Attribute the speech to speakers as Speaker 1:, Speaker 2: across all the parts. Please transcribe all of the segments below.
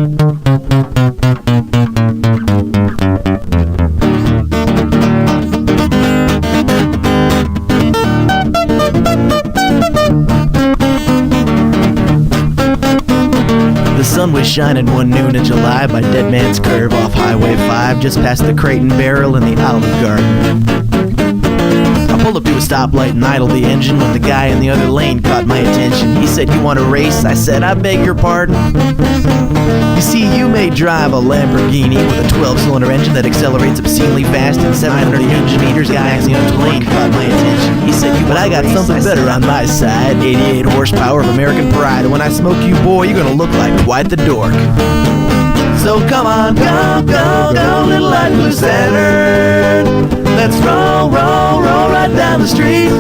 Speaker 1: The sun was shining one noon in July by Dead Man's Curve off Highway 5, just past the Crate and Barrel and the Olive Garden. I pulled up to a stoplight and idled the engine when the guy in the other lane caught my attention. He said, "You want to race?" I said, "I beg your pardon." You see, you may drive a Lamborghini with a 12-cylinder engine that accelerates obscenely fast and 700 Nm. Guy in the other lane caught my attention. He said, "But I got something better on my side. 88 horsepower of American pride. And when I smoke you, boy, you're gonna look like quite the dork. So come on, go, go, go, little light blue Saturn. Let's roll, roll, roll right down the street.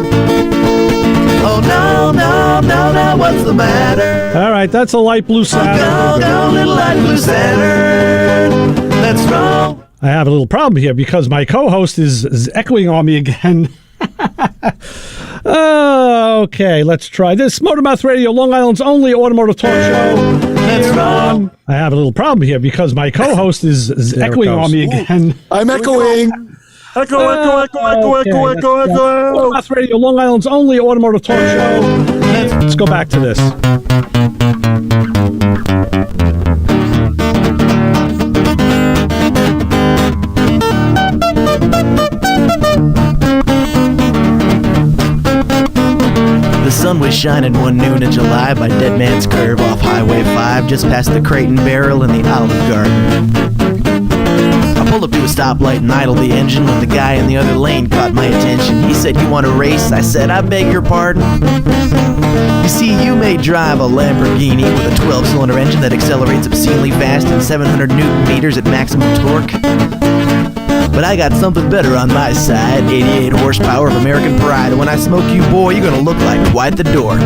Speaker 1: Oh, no, no, no, no, what's the matter?
Speaker 2: All right, that's a light blue Saturn.
Speaker 1: Go, go, little light blue Saturn. Let's roll.
Speaker 2: I have a little problem here because my co-host is echoing on me again. Okay, let's try this. Motormouth Radio, Long Island's only automotive talk show.
Speaker 1: Let's roll.
Speaker 2: I have a little problem here because my co-host is echoing on me again.
Speaker 3: I'm echoing. Echo, echo, echo, echo, echo, echo, echo.
Speaker 2: Motormouth Radio, Long Island's only automotive talk show. Let's go back to this.
Speaker 1: The sun was shining one noon in July by Dead Man's Curve off Highway 5, just past the Crate and Barrel and the Olive Garden. I pulled up to a stoplight and idled the engine when the guy in the other lane caught my attention. He said, "You want to race?" I said, "I beg your pardon." You see, you may drive a Lamborghini with a 12-cylinder engine that accelerates obscenely fast and 700 Nm at maximum torque. But I got something better on my side. 88 horsepower of American pride. And when I smoke you, boy, you're gonna look like quite the dork.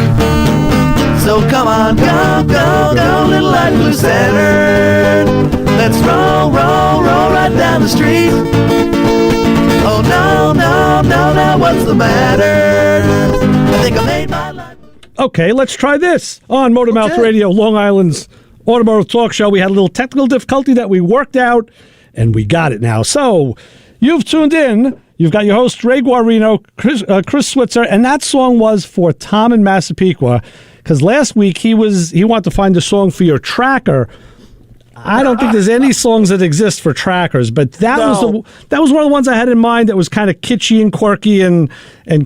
Speaker 1: So come on, go, go, go, little light blue Saturn. Let's roll, roll, roll right down the street. Oh, no, no, no, no, what's the matter? I think I made my life.
Speaker 2: Okay, let's try this. On Motormouth Radio, Long Island's automotive talk show, we had a little technical difficulty that we worked out, and we got it now. So, you've tuned in. You've got your host, Ray Guarino, Chris Switzer, and that song was for Tom in Massapequa, because last week he wanted to find a song for your tracker. I don't think there's any songs that exist for trackers, but that was one of the ones I had in mind that was kind of kitschy and quirky and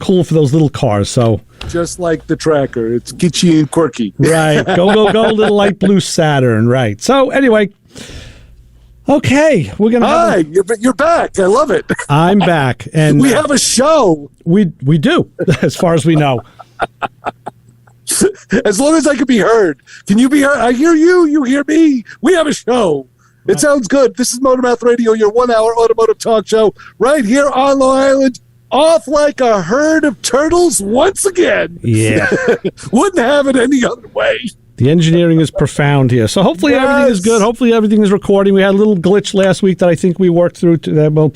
Speaker 2: cool for those little cars. So
Speaker 3: just like the tracker, it's kitschy and quirky.
Speaker 2: Right. Go, go, go, little light blue Saturn. Right. So anyway, okay, we're gonna.
Speaker 3: Hi, you're back. I love it.
Speaker 2: I'm back, and
Speaker 3: we have a show.
Speaker 2: We do, as far as we know.
Speaker 3: As long as I can be heard. Can you be heard? I hear you. You hear me. We have a show. It sounds good. This is Motormouth Radio, your 1-hour automotive talk show, right here on Long Island, off like a herd of turtles once again.
Speaker 2: Yeah.
Speaker 3: Wouldn't have it any other way.
Speaker 2: The engineering is profound here. So hopefully everything is good. Hopefully everything is recording. We had a little glitch last week that I think we worked through. Well,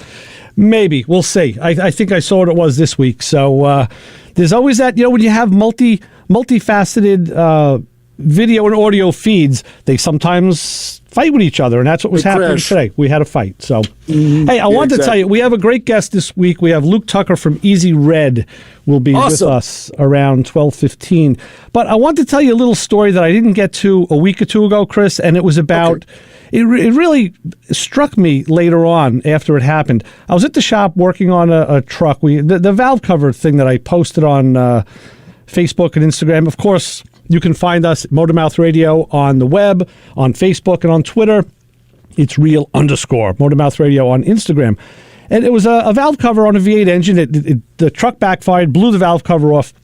Speaker 2: maybe. We'll see. I think I saw what it was this week. So there's always that, when you have multifaceted video and audio feeds, they sometimes fight with each other, and that's what was happening today. We had a fight. So, hey, I wanted to tell you, we have a great guest this week. We have Luke Tucker from Easy Red will be with us around 12:15. But I want to tell you a little story that I didn't get to a week or two ago, Chris, and it was about, it really struck me later on after it happened. I was at the shop working on a truck. The valve cover thing that I posted on Facebook and Instagram. Of course, you can find us at Motormouth Radio on the web, on Facebook, and on Twitter. It's real_ Motormouth Radio on Instagram. And it was a valve cover on a V8 engine. The truck backfired, blew the valve cover off.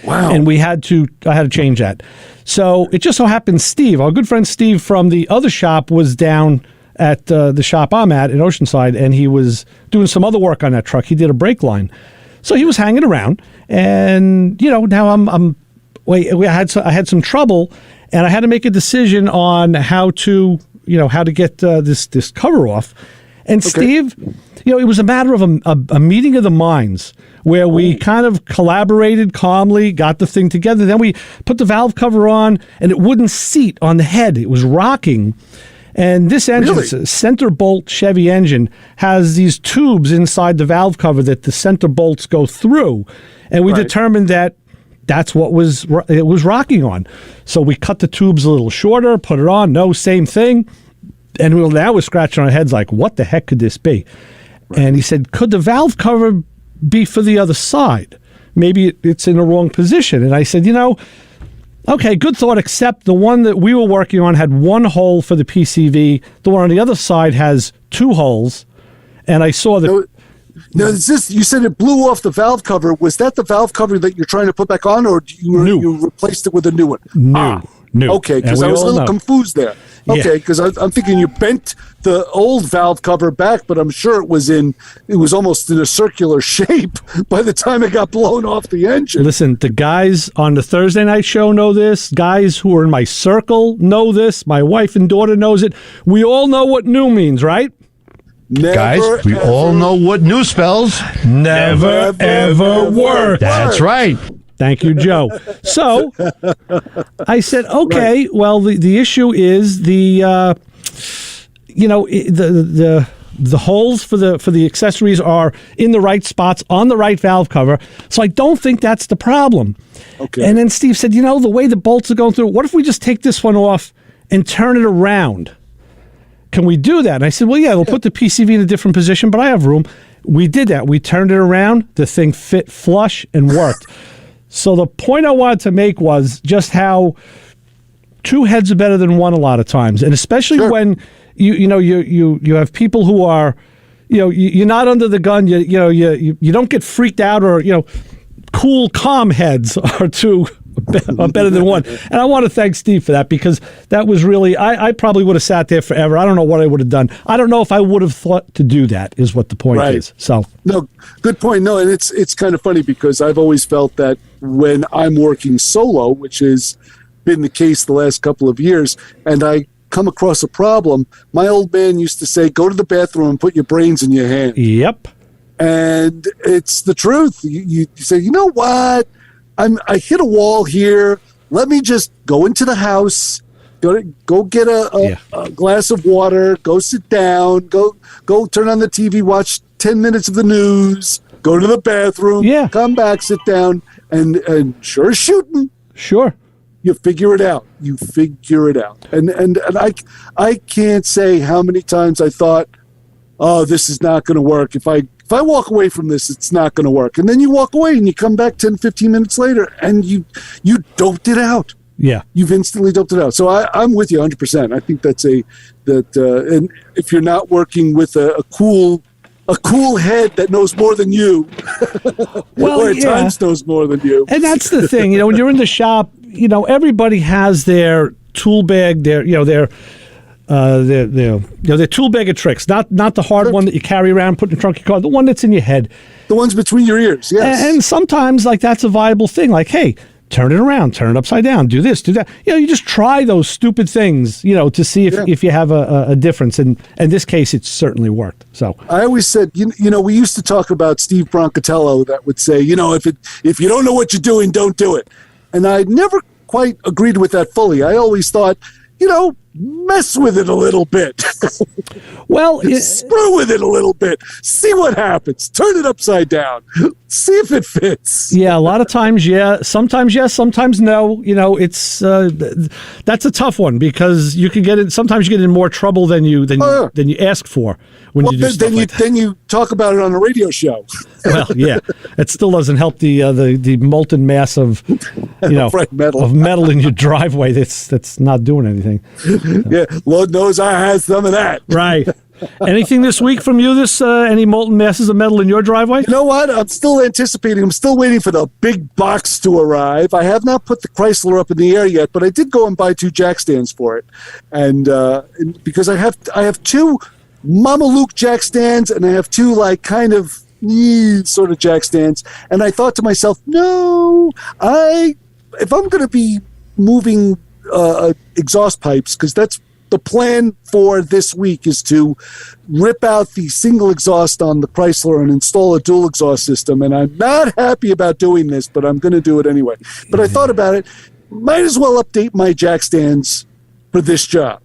Speaker 3: Wow.
Speaker 2: And I had to change that. So it just so happened Steve, our good friend Steve from the other shop, was down at the shop I'm at in Oceanside, and he was doing some other work on that truck. He did a brake line. So he was hanging around, and, now I had some trouble, and I had to make a decision on how to get this cover off. And Steve, it was a matter of a meeting of the minds where we kind of collaborated calmly, got the thing together. Then we put the valve cover on, and it wouldn't seat on the head. It was rocking. And this engine, it's a center bolt Chevy engine, has these tubes inside the valve cover that the center bolts go through. And we determined that that's what it was rocking on. So we cut the tubes a little shorter, put it on, same thing. And now we're scratching our heads like, what the heck could this be? Right. And he said, could the valve cover be for the other side? Maybe it's in the wrong position. And I said, okay, good thought, except the one that we were working on had one hole for the PCV. The one on the other side has two holes. And I saw that...
Speaker 3: Now, you said it blew off the valve cover. Was that the valve cover that you're trying to put back on, or you replaced it with a new one?
Speaker 2: New.
Speaker 3: Okay, because I was a little confused there. Okay, because I'm thinking you bent the old valve cover back, but I'm sure it was almost in a circular shape by the time it got blown off the engine.
Speaker 2: Listen, the guys on the Thursday night show know this. Guys who are in my circle know this. My wife and daughter knows it. We all know what new means, right?
Speaker 4: Guys, we all know what new spells. Never, ever work. That's right.
Speaker 2: Thank you, Joe. So I said, okay, well, the issue is the holes for the accessories are in the right spots on the right valve cover. So I don't think that's the problem. Okay. And then Steve said, the way the bolts are going through, what if we just take this one off and turn it around? Can we do that? And I said, well, yeah, we'll put the PCV in a different position, but I have room. We did that. We turned it around. The thing fit flush and worked. So the point I wanted to make was just how two heads are better than one a lot of times, and especially when you have people who are, you're not under the gun. You don't get freaked out, or cool, calm heads are two. Are better than one. And I want to thank Steve for that, because that was really, I probably would have sat there forever. I don't know what I would have done. I don't know if I would have thought to do that, is what the point is. So
Speaker 3: no, good point. No, and it's kind of funny, because I've always felt that when I'm working solo, which has been the case the last couple of years, and I come across a problem, my old man used to say, go to the bathroom and put your brains in your hand.
Speaker 2: Yep.
Speaker 3: And it's the truth. You say, you know what? I hit a wall here. Let me just go into the house, go get a glass of water, go sit down, go turn on the TV, watch 10 minutes of the news, go to the bathroom, come back, sit down, and sure as shooting.
Speaker 2: Sure.
Speaker 3: You figure it out. And I can't say how many times I thought, oh, this is not going to work. If I walk away from this, it's not going to work. And then you walk away and you come back 10, 15 minutes later and you doped it out.
Speaker 2: Yeah.
Speaker 3: You've instantly doped it out. So I'm with you 100%. I think that's and if you're not working with a cool head that knows more than you, or at times knows more than you.
Speaker 2: And that's the thing, when you're in the shop, everybody has their tool bag, their tool bag of tricks, not the hard one that you carry around, put in the trunk of your car, the one that's in your head.
Speaker 3: The ones between your ears, yes.
Speaker 2: And sometimes, that's a viable thing. Like, hey, turn it around, turn it upside down, do this, do that. You just try those stupid things, to see if you have a difference. And in this case, it certainly worked. So
Speaker 3: I always said, we used to talk about Steve Broncatello that would say, if you don't know what you're doing, don't do it. And I never quite agreed with that fully. I always thought, mess with it a little bit.
Speaker 2: Well,
Speaker 3: screw with it a little bit. See what happens. Turn it upside down. See if it fits.
Speaker 2: Yeah, a lot of times, sometimes yes, sometimes no. It's that's a tough one, because you can get in. Sometimes you get in more trouble than you ask for when you do stuff like that.
Speaker 3: Then you talk about it on a radio show.
Speaker 2: Well, yeah, it still doesn't help the molten mass of metal in your driveway that's not doing anything.
Speaker 3: Yeah, Lord knows I had some of that.
Speaker 2: Right. Anything this week from you? Any molten masses of metal in your driveway?
Speaker 3: You know what? I'm still anticipating. I'm still waiting for the big box to arrive. I have not put the Chrysler up in the air yet, but I did go and buy 2 jack stands for it, and because I have 2 Mama Luke jack stands, and I have 2 kind of sort of jack stands, and I thought to myself, no, if I'm going to be moving exhaust pipes, because that's the plan for this week is to rip out the single exhaust on the Chrysler and install a dual exhaust system. And I'm not happy about doing this, but I'm going to do it anyway. But I thought about it. Might as well update my jack stands for this job.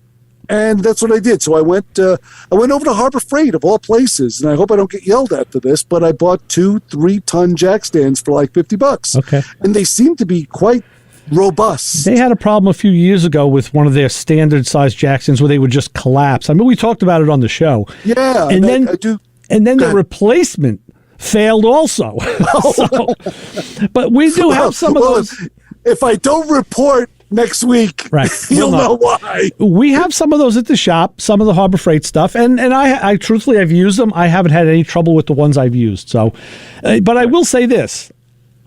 Speaker 3: And that's what I did. So I went over to Harbor Freight, of all places, and I hope I don't get yelled at for this, but I bought 2 3-ton jack stands for like $50.
Speaker 2: Okay.
Speaker 3: And they seem to be quite robust.
Speaker 2: They had a problem a few years ago with one of their standard size jack stands where they would just collapse. I mean, we talked about it on the show.
Speaker 3: Yeah,
Speaker 2: and then
Speaker 3: I do.
Speaker 2: And then the replacement failed also. But we do have some of those.
Speaker 3: If I don't report next week,
Speaker 2: right,
Speaker 3: you'll know why.
Speaker 2: We have some of those at the shop, some of the Harbor Freight stuff, and I truthfully, I've used them. I haven't had any trouble with the ones I've used. So, but I will say this.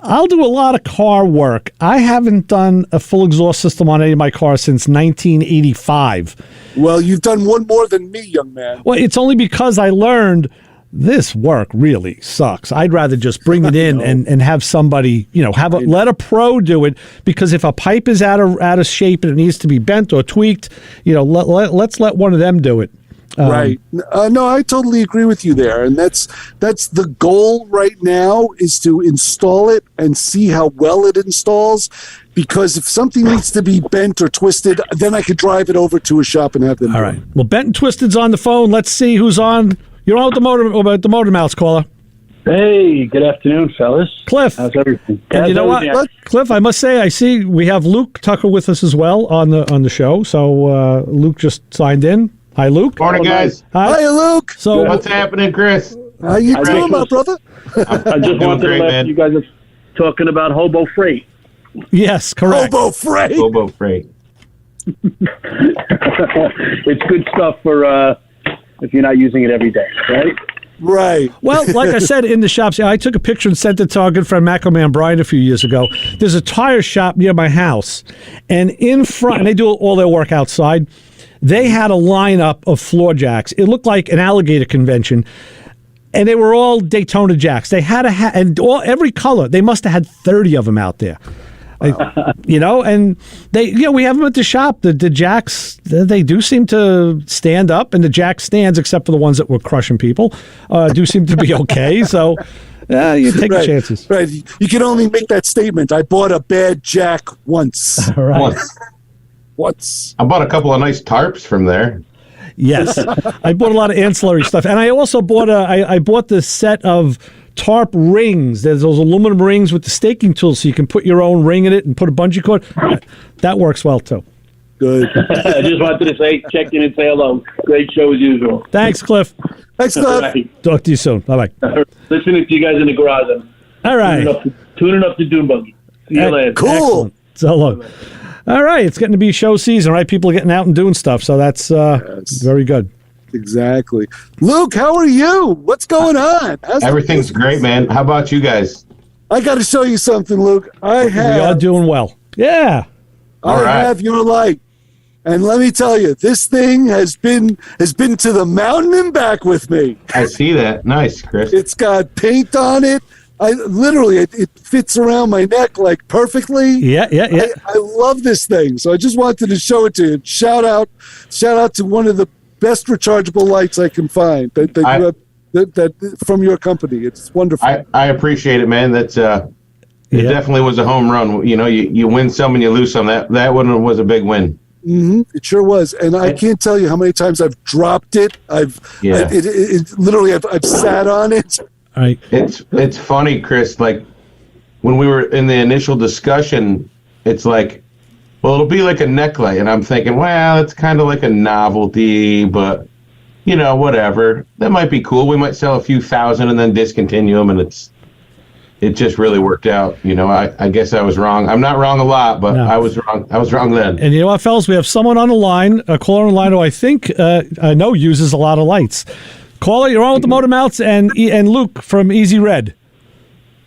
Speaker 2: I'll do a lot of car work. I haven't done a full exhaust system on any of my cars since 1985.
Speaker 3: Well, you've done one more than me, young man.
Speaker 2: Well, it's only because I learned this work really sucks. I'd rather just bring it in and have somebody, let a pro do it, because if a pipe is out of shape and it needs to be bent or tweaked, let's let one of them do it.
Speaker 3: Right. No, I totally agree with you there. And that's the goal right now, is to install it and see how well it installs. Because if something needs to be bent or twisted, then I could drive it over to a shop and have them.
Speaker 2: All right. Well, Bent and Twisted's on the phone. Let's see who's on. You're on with the Motor Mouths, caller.
Speaker 5: Hey, good afternoon, fellas.
Speaker 2: Cliff.
Speaker 5: How's everything?
Speaker 2: And you know what, Cliff, I must say, I see we have Luke Tucker with us as well on the show. So Luke just signed in. Hi, Luke.
Speaker 6: Morning, guys.
Speaker 3: Hi, Luke.
Speaker 2: So
Speaker 6: what's happening, Chris?
Speaker 3: How you doing, my brother?
Speaker 5: I just wanted to let you guys are talking about hobo freight.
Speaker 2: Yes, correct.
Speaker 3: Hobo freight.
Speaker 6: Hobo freight.
Speaker 5: It's good stuff for if you're not using it every day, right?
Speaker 3: Right.
Speaker 2: Well, like I said, in the shops, I took a picture and sent it to our good friend MatcoMan Brian a few years ago. There's a tire shop near my house, and in front, and they do all their work outside, they had a lineup of floor jacks. It looked like an alligator convention, and they were all Daytona jacks. They had every color. They must have had 30 of them out there. And we have them at the shop. The jacks, they do seem to stand up, and the jack stands, except for the ones that were crushing people, do seem to be okay. So, you take your chances.
Speaker 3: Right. You can only make that statement. I bought a bad jack once.
Speaker 2: Right.
Speaker 3: Once.
Speaker 6: I bought a couple of nice tarps from there.
Speaker 2: Yes. I bought a lot of ancillary stuff. And I also bought I bought the set of tarp rings. There's those aluminum rings with the staking tool, so you can put your own ring in it and put a bungee cord. That works well, too.
Speaker 3: Good.
Speaker 5: I just wanted to check in and say hello. Great show as usual.
Speaker 2: Thanks, Cliff.
Speaker 3: Thanks, Cliff.
Speaker 2: Talk to you soon. Bye-bye.
Speaker 5: Listening to you guys in the garage.
Speaker 2: All right.
Speaker 5: Tuning up to Dune Buggy. See you later.
Speaker 3: Cool.
Speaker 2: Excellent. So long. All right. It's getting to be show season, right? People are getting out and doing stuff, so that's very good.
Speaker 3: Exactly. Luke, how are you? What's going on?
Speaker 6: Everything's great, man. How about you guys?
Speaker 3: I got to show you something, Luke.
Speaker 2: We are doing well. Yeah.
Speaker 3: I have your light. And let me tell you, this thing has been to the mountain and back with me.
Speaker 6: I see that. Nice, Chris.
Speaker 3: It's got paint on it. It fits around my neck like perfectly.
Speaker 2: Yeah.
Speaker 3: I love this thing. So I just wanted to show it to you. Shout out to one of the best rechargeable lights I can find that from your company. It's wonderful.
Speaker 6: I appreciate it, man. That's it definitely was a home run. You win some and you lose some. That one was a big win.
Speaker 3: Mm-hmm. It sure was, and I can't tell you how many times I've dropped it. I've sat on it.
Speaker 2: Right.
Speaker 6: It's funny, Chris. Like when we were in the initial discussion, it's like, well, it'll be like a neck light, and I'm thinking, well, it's kind of like a novelty, but whatever. That might be cool. We might sell a few thousand and then discontinue them, and it just really worked out. I guess I was wrong. I'm not wrong a lot, but no. I was wrong. I was wrong then.
Speaker 2: And you know what, fellas? We have someone on the line, a caller on the line who I think I know uses a lot of lights. Caller, you're on with the Motor Mouths and Luke from Easy Red.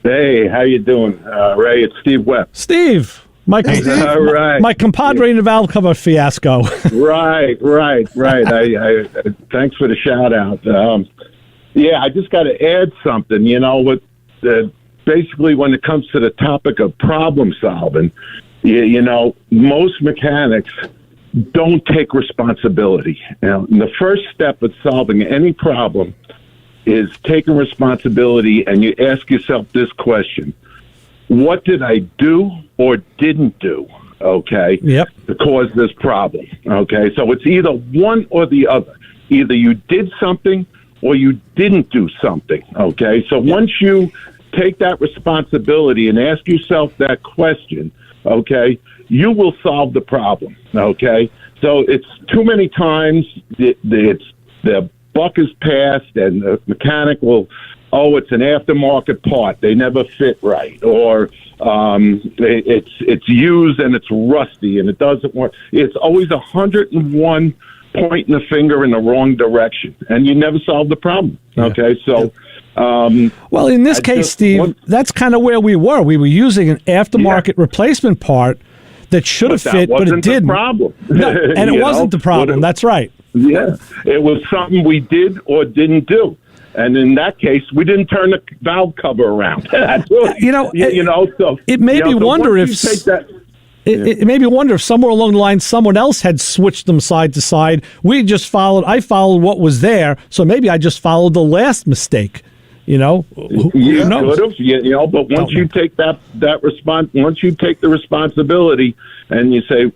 Speaker 7: Hey, how you doing, Ray? It's Steve Webb.
Speaker 2: Steve, my compadre in the valve cover fiasco.
Speaker 7: Right. I thanks for the shout out. I just got to add something. Basically, when it comes to the topic of problem solving, most mechanics don't take responsibility. Now, the first step of solving any problem is taking responsibility, and you ask yourself this question: what did I do or didn't do, okay, to cause this problem, okay? So it's either one or the other. Either you did something or you didn't do something, okay? So once you take that responsibility and ask yourself that question, okay, you will solve the problem, okay? So it's too many times the buck is passed and the mechanic will, it's an aftermarket part, they never fit right, or it's used and it's rusty and it doesn't work. It's always 101 pointing the finger in the wrong direction, and you never solve the problem, okay? So...
Speaker 2: well, in this case, Steve, that's kind of where we were. We were using an aftermarket replacement part that should have fit, but it didn't.
Speaker 7: Problem.
Speaker 2: No, and it wasn't the problem. That's right.
Speaker 7: Yeah, it was something we did or didn't do. And in that case, we didn't turn the valve cover around. That's what, so
Speaker 2: it made me wonder if it made me wonder if somewhere along the line someone else had switched them side to side. I followed what was there, so maybe I just followed the last mistake. Who knows? But
Speaker 7: once you take once you take the responsibility and you say,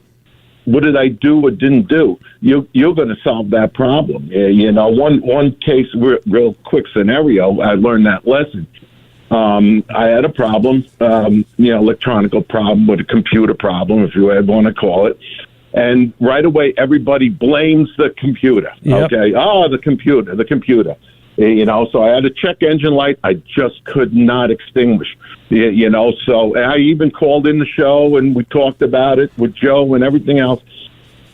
Speaker 7: what did I do or didn't do? You're going to solve that problem. One case, real quick scenario, I learned that lesson. I had a problem, electronical problem, with a computer problem, if you ever want to call it. And right away, everybody blames the computer.
Speaker 2: Yep.
Speaker 7: Okay. Oh, the computer. So I had a check engine light I just could not extinguish. So I even called in the show and we talked about it with Joe and everything else.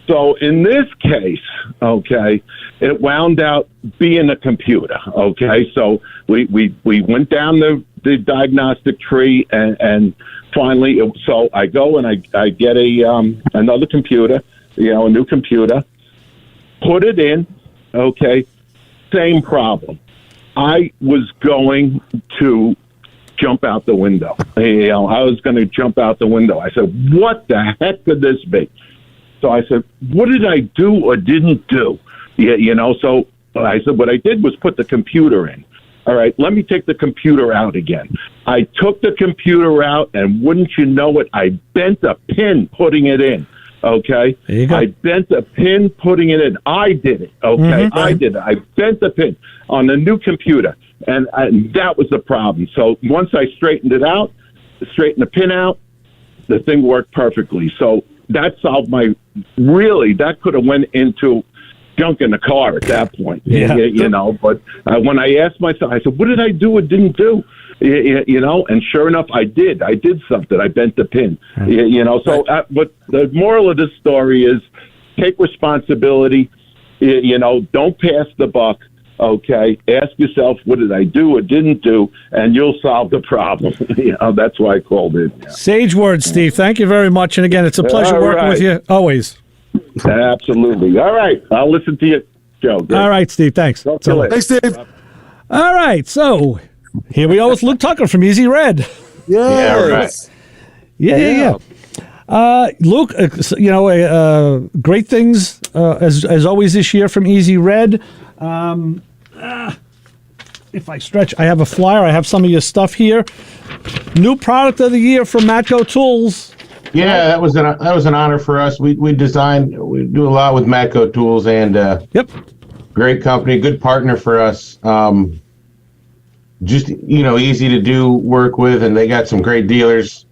Speaker 7: So in this case, okay, it wound out being a computer. Okay. So we went down the diagnostic tree and finally, so I go and I get another computer, a new computer, put it in. Okay. Same problem. I was going to jump out the window. I was going to jump out the window. I said, what the heck could this be? So I said, what did I do or didn't do? So I said, what I did was put the computer in. All right, let me take the computer out again. I took the computer out, and wouldn't you know it, I bent a pin putting it in. Okay,
Speaker 2: there you go.
Speaker 7: I bent a pin putting it in. I did it. Okay,
Speaker 2: Mm-hmm.
Speaker 7: I did it. I bent the pin on the new computer, and that was the problem. So once I straightened it out, straightened the pin out, the thing worked perfectly. So that solved that could have went into junk in the car at that point.
Speaker 2: Yeah.
Speaker 7: But when I asked myself, I said, what did I do or didn't do? And sure enough, I did something. I bent the pin, but the moral of this story is take responsibility, don't pass the buck. Okay. Ask yourself, what did I do or didn't do? And you'll solve the problem. That's why I called in. Yeah.
Speaker 2: Sage words, Steve. Thank you very much. And again, it's a pleasure working with you always.
Speaker 7: Absolutely. All right. I'll listen to you, Joe. Good.
Speaker 2: All right, Steve. Thanks.
Speaker 3: Thanks, Steve.
Speaker 2: All right. So here we go with Luke Tucker from Easy Red.
Speaker 3: Yes.
Speaker 2: Yeah. Luke, great things as always this year from Easy Red. If I stretch, I have a flyer. I have some of your stuff here. New product of the year from Matco Tools.
Speaker 6: Yeah, that was an honor for us. We do a lot with Matco Tools, and great company, good partner for us. Just easy to do work with, and they got some great dealers.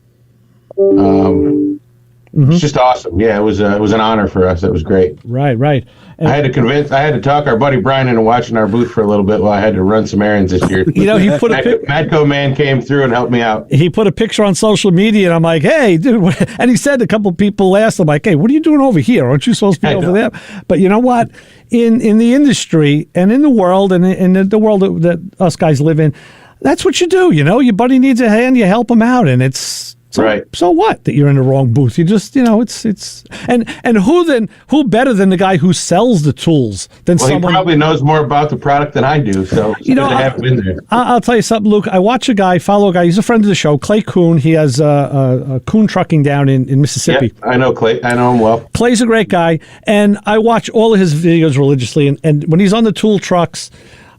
Speaker 6: It's just awesome. Yeah, it was an honor for us. It was great.
Speaker 2: Right. And
Speaker 6: I had to talk our buddy Brian into watching our booth for a little bit while I had to run some errands this year.
Speaker 2: He put
Speaker 6: MatcoMan came through and helped me out.
Speaker 2: He put a picture on social media, and I'm like, hey, dude. And he said a couple of people asked him, like, hey, what are you doing over here? Aren't you supposed to be over there? But you know what? In the industry and in the world and in the world that us guys live in, that's what you do. Your buddy needs a hand, you help him out, and it's So what that you're in the wrong booth? You just, it's and who better than the guy who sells the tools than someone?
Speaker 6: He probably knows more about the product than I do. So have him in there.
Speaker 2: I'll tell you something, Luke. I watch follow a guy. He's a friend of the show, Clay Kuhn. He has a Kuhn Trucking down in Mississippi.
Speaker 6: Yeah, I know Clay. I know him well.
Speaker 2: Clay's a great guy, and I watch all of his videos religiously. And when he's on the tool trucks,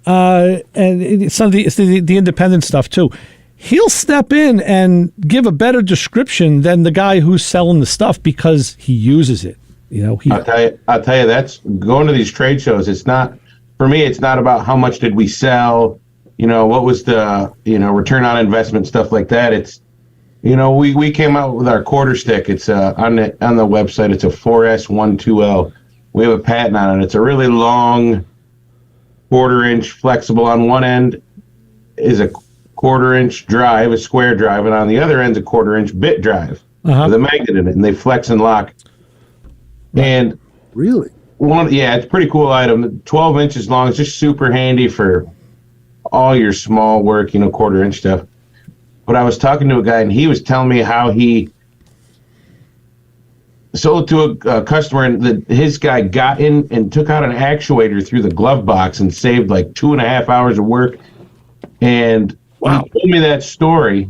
Speaker 2: and it's the independent stuff too, he'll step in and give a better description than the guy who's selling the stuff because he uses it. I'll
Speaker 6: tell you, that's going to these trade shows. It's not, for me, it's not about how much did we sell, what was the, return on investment, stuff like that. It's, we came out with our quarter stick. It's on the website. It's a 4S12L. We have a patent on it. It's a really long 1/4-inch flexible. On one end is a 1/4-inch drive, a square drive, and on the other end is a 1/4-inch bit drive with a magnet in it, and they flex and lock. And
Speaker 3: really,
Speaker 6: it's a pretty cool item. 12 inches long. It's just super handy for all your small work, 1/4-inch stuff. But I was talking to a guy, and he was telling me how he sold to a customer, and his guy got in and took out an actuator through the glove box and saved like 2.5 hours of work. And he told me that story.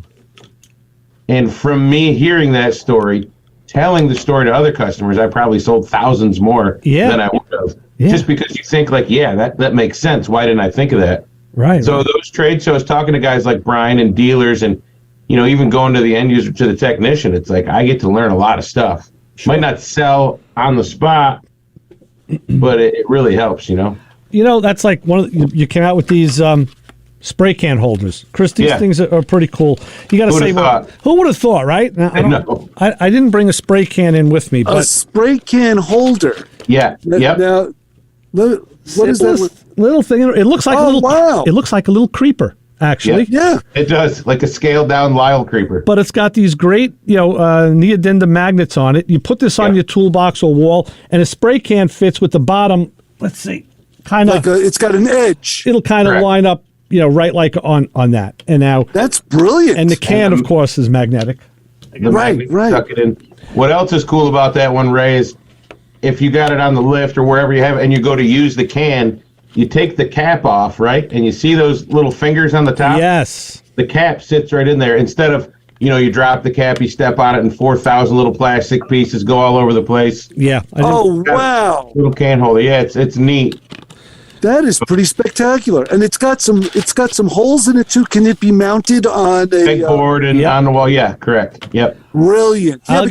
Speaker 6: And from me hearing that story, telling the story to other customers, I probably sold thousands more than I would have. Yeah. Just because you think that makes sense. Why didn't I think of that?
Speaker 2: Right.
Speaker 6: So those trade shows, talking to guys like Brian and dealers, and even going to the end user, to the technician, it's like I get to learn a lot of stuff. Sure. Might not sell on the spot, but it really helps.
Speaker 2: That's like you came out with these spray can holders, Chris. These things are pretty cool. You got to say, who would have thought, right? Now, I didn't bring a spray can in with me, but
Speaker 3: a spray can holder.
Speaker 6: Yeah. Yep.
Speaker 3: Now, what is that?
Speaker 2: Little thing. It looks like It looks like a little creeper, actually.
Speaker 3: Yeah.
Speaker 6: It does, like a scaled down Lyle creeper.
Speaker 2: But it's got these great, neodymium magnets on it. You put this on your toolbox or wall, and a spray can fits with the bottom. Let's see, kind of.
Speaker 3: It's got an edge.
Speaker 2: It'll kind of line up, right, like on that. And now
Speaker 3: that's brilliant.
Speaker 2: And the can, of course, is magnetic.
Speaker 3: Right.
Speaker 6: Stuck it in. What else is cool about that one, Ray, is if you got it on the lift or wherever you have it, and you go to use the can, you take the cap off, right? And you see those little fingers on the top?
Speaker 2: Yes.
Speaker 6: The cap sits right in there. Instead of, you drop the cap, you step on it, and 4,000 little plastic pieces go all over the place.
Speaker 2: Yeah.
Speaker 3: Wow.
Speaker 6: Little can holder. Yeah, it's neat.
Speaker 3: That is pretty spectacular, and it's got some holes in it too. Can it be mounted on a
Speaker 6: big board and on the wall? Yeah, correct. Yep.
Speaker 3: Brilliant. Yeah,
Speaker 2: I'll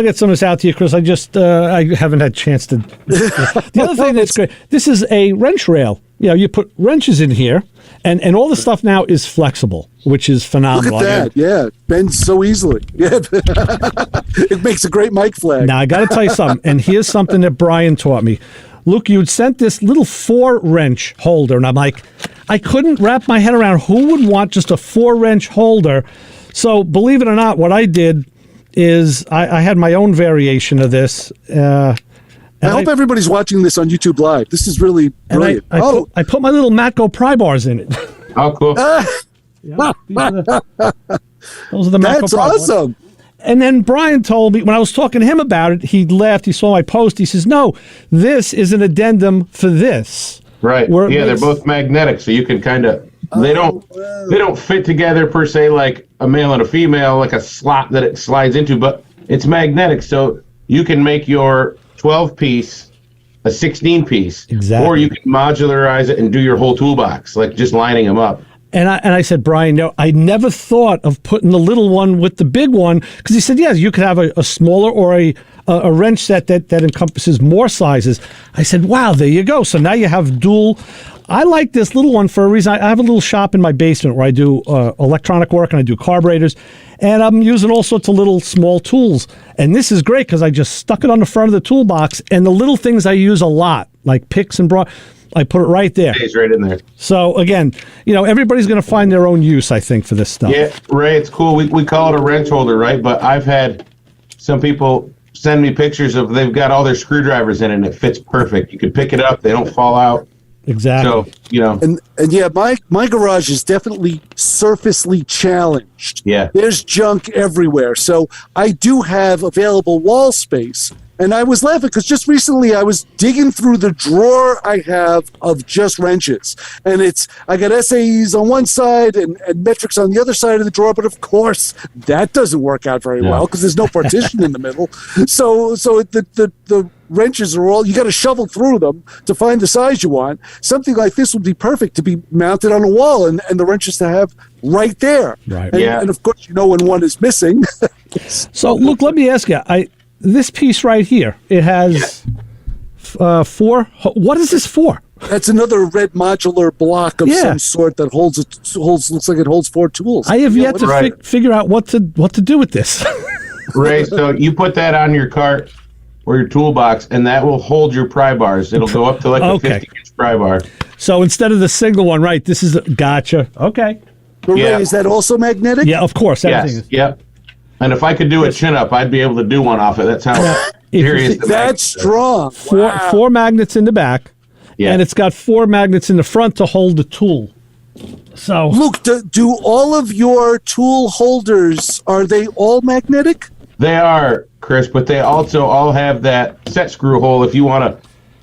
Speaker 2: get some of this out to you, Chris. I just I haven't had a chance to. The other thing that's great. This is a wrench rail. You put wrenches in here, and all the stuff now is flexible, which is phenomenal.
Speaker 3: Look at that. Yeah, it bends so easily. Yeah, it makes a great mic flag.
Speaker 2: Now I got to tell you something, and here's something that Brian taught me. Luke, you had sent this little 4-wrench holder, and I'm like, I couldn't wrap my head around who would want just a 4-wrench holder. So believe it or not, what I did is I had my own variation of this. I
Speaker 3: hope everybody's watching this on YouTube Live. This is really brilliant.
Speaker 2: I put my little Matco pry bars in it.
Speaker 6: Oh, cool.
Speaker 2: Those are the Matco
Speaker 3: That's
Speaker 2: pry
Speaker 3: awesome.
Speaker 2: bars. And then Brian told me, when I was talking to him about it, he laughed. He saw my post. He says, no, this is an addendum for this.
Speaker 6: Right. They're both magnetic, so you can kind of, they don't fit together per se like a male and a female, like a slot that it slides into, but it's magnetic, so you can make your 12-piece a 16-piece.
Speaker 2: Exactly.
Speaker 6: Or you can modularize it and do your whole toolbox, like just lining them up.
Speaker 2: And I said, Brian, no, I never thought of putting the little one with the big one, because he said, yes, you could have a smaller or a wrench set that encompasses more sizes. I said, wow, there you go. So now you have dual. I like this little one for a reason. I have a little shop in my basement where I do electronic work and I do carburetors, and I'm using all sorts of little small tools. And this is great because I just stuck it on the front of the toolbox, and the little things I use a lot, like picks and I put it right there.
Speaker 6: It stays right in there.
Speaker 2: So again, everybody's going to find their own use, I think, for this stuff.
Speaker 6: Yeah, Ray, it's cool. We call it a wrench holder, right? But I've had some people send me pictures of they've got all their screwdrivers in it, and it fits perfect. You can pick it up; they don't fall out.
Speaker 2: Exactly.
Speaker 6: So, you know.
Speaker 3: And yeah, my garage is definitely surfacely challenged.
Speaker 6: Yeah.
Speaker 3: There's junk everywhere. So I do have available wall space. And I was laughing because just recently I was digging through the drawer I have of just wrenches. And I got SAEs on one side and metrics on the other side of the drawer. But of course, that doesn't work out very well because there's no partition in the middle. So the wrenches are all, you got to shovel through them to find the size you want. Something like this would be perfect to be mounted on a wall and the wrenches to have right there.
Speaker 2: Right.
Speaker 3: And of course, when one is missing.
Speaker 2: So, Luke, let me ask you. This piece right here, it has 4. What is this for?
Speaker 3: That's another red modular block of some sort that looks like it holds 4 tools.
Speaker 2: I have yet to figure out what to do with this.
Speaker 6: Ray, so you put that on your cart or your toolbox, and that will hold your pry bars. It'll go up to like a 50-inch pry bar.
Speaker 2: So instead of the single one, right? This is gotcha. Okay.
Speaker 3: But Ray, is that also magnetic?
Speaker 2: Yeah, of course.
Speaker 6: Yes. Yep. And if I could do a chin-up, I'd be able to do one off it. That's how serious the
Speaker 3: that's strong.
Speaker 2: Four magnets in the back, and it's got 4 magnets in the front to hold the tool. So,
Speaker 3: Luke, do all of your tool holders, are they all magnetic?
Speaker 6: They are, Chris, but they also all have that set screw hole if you want to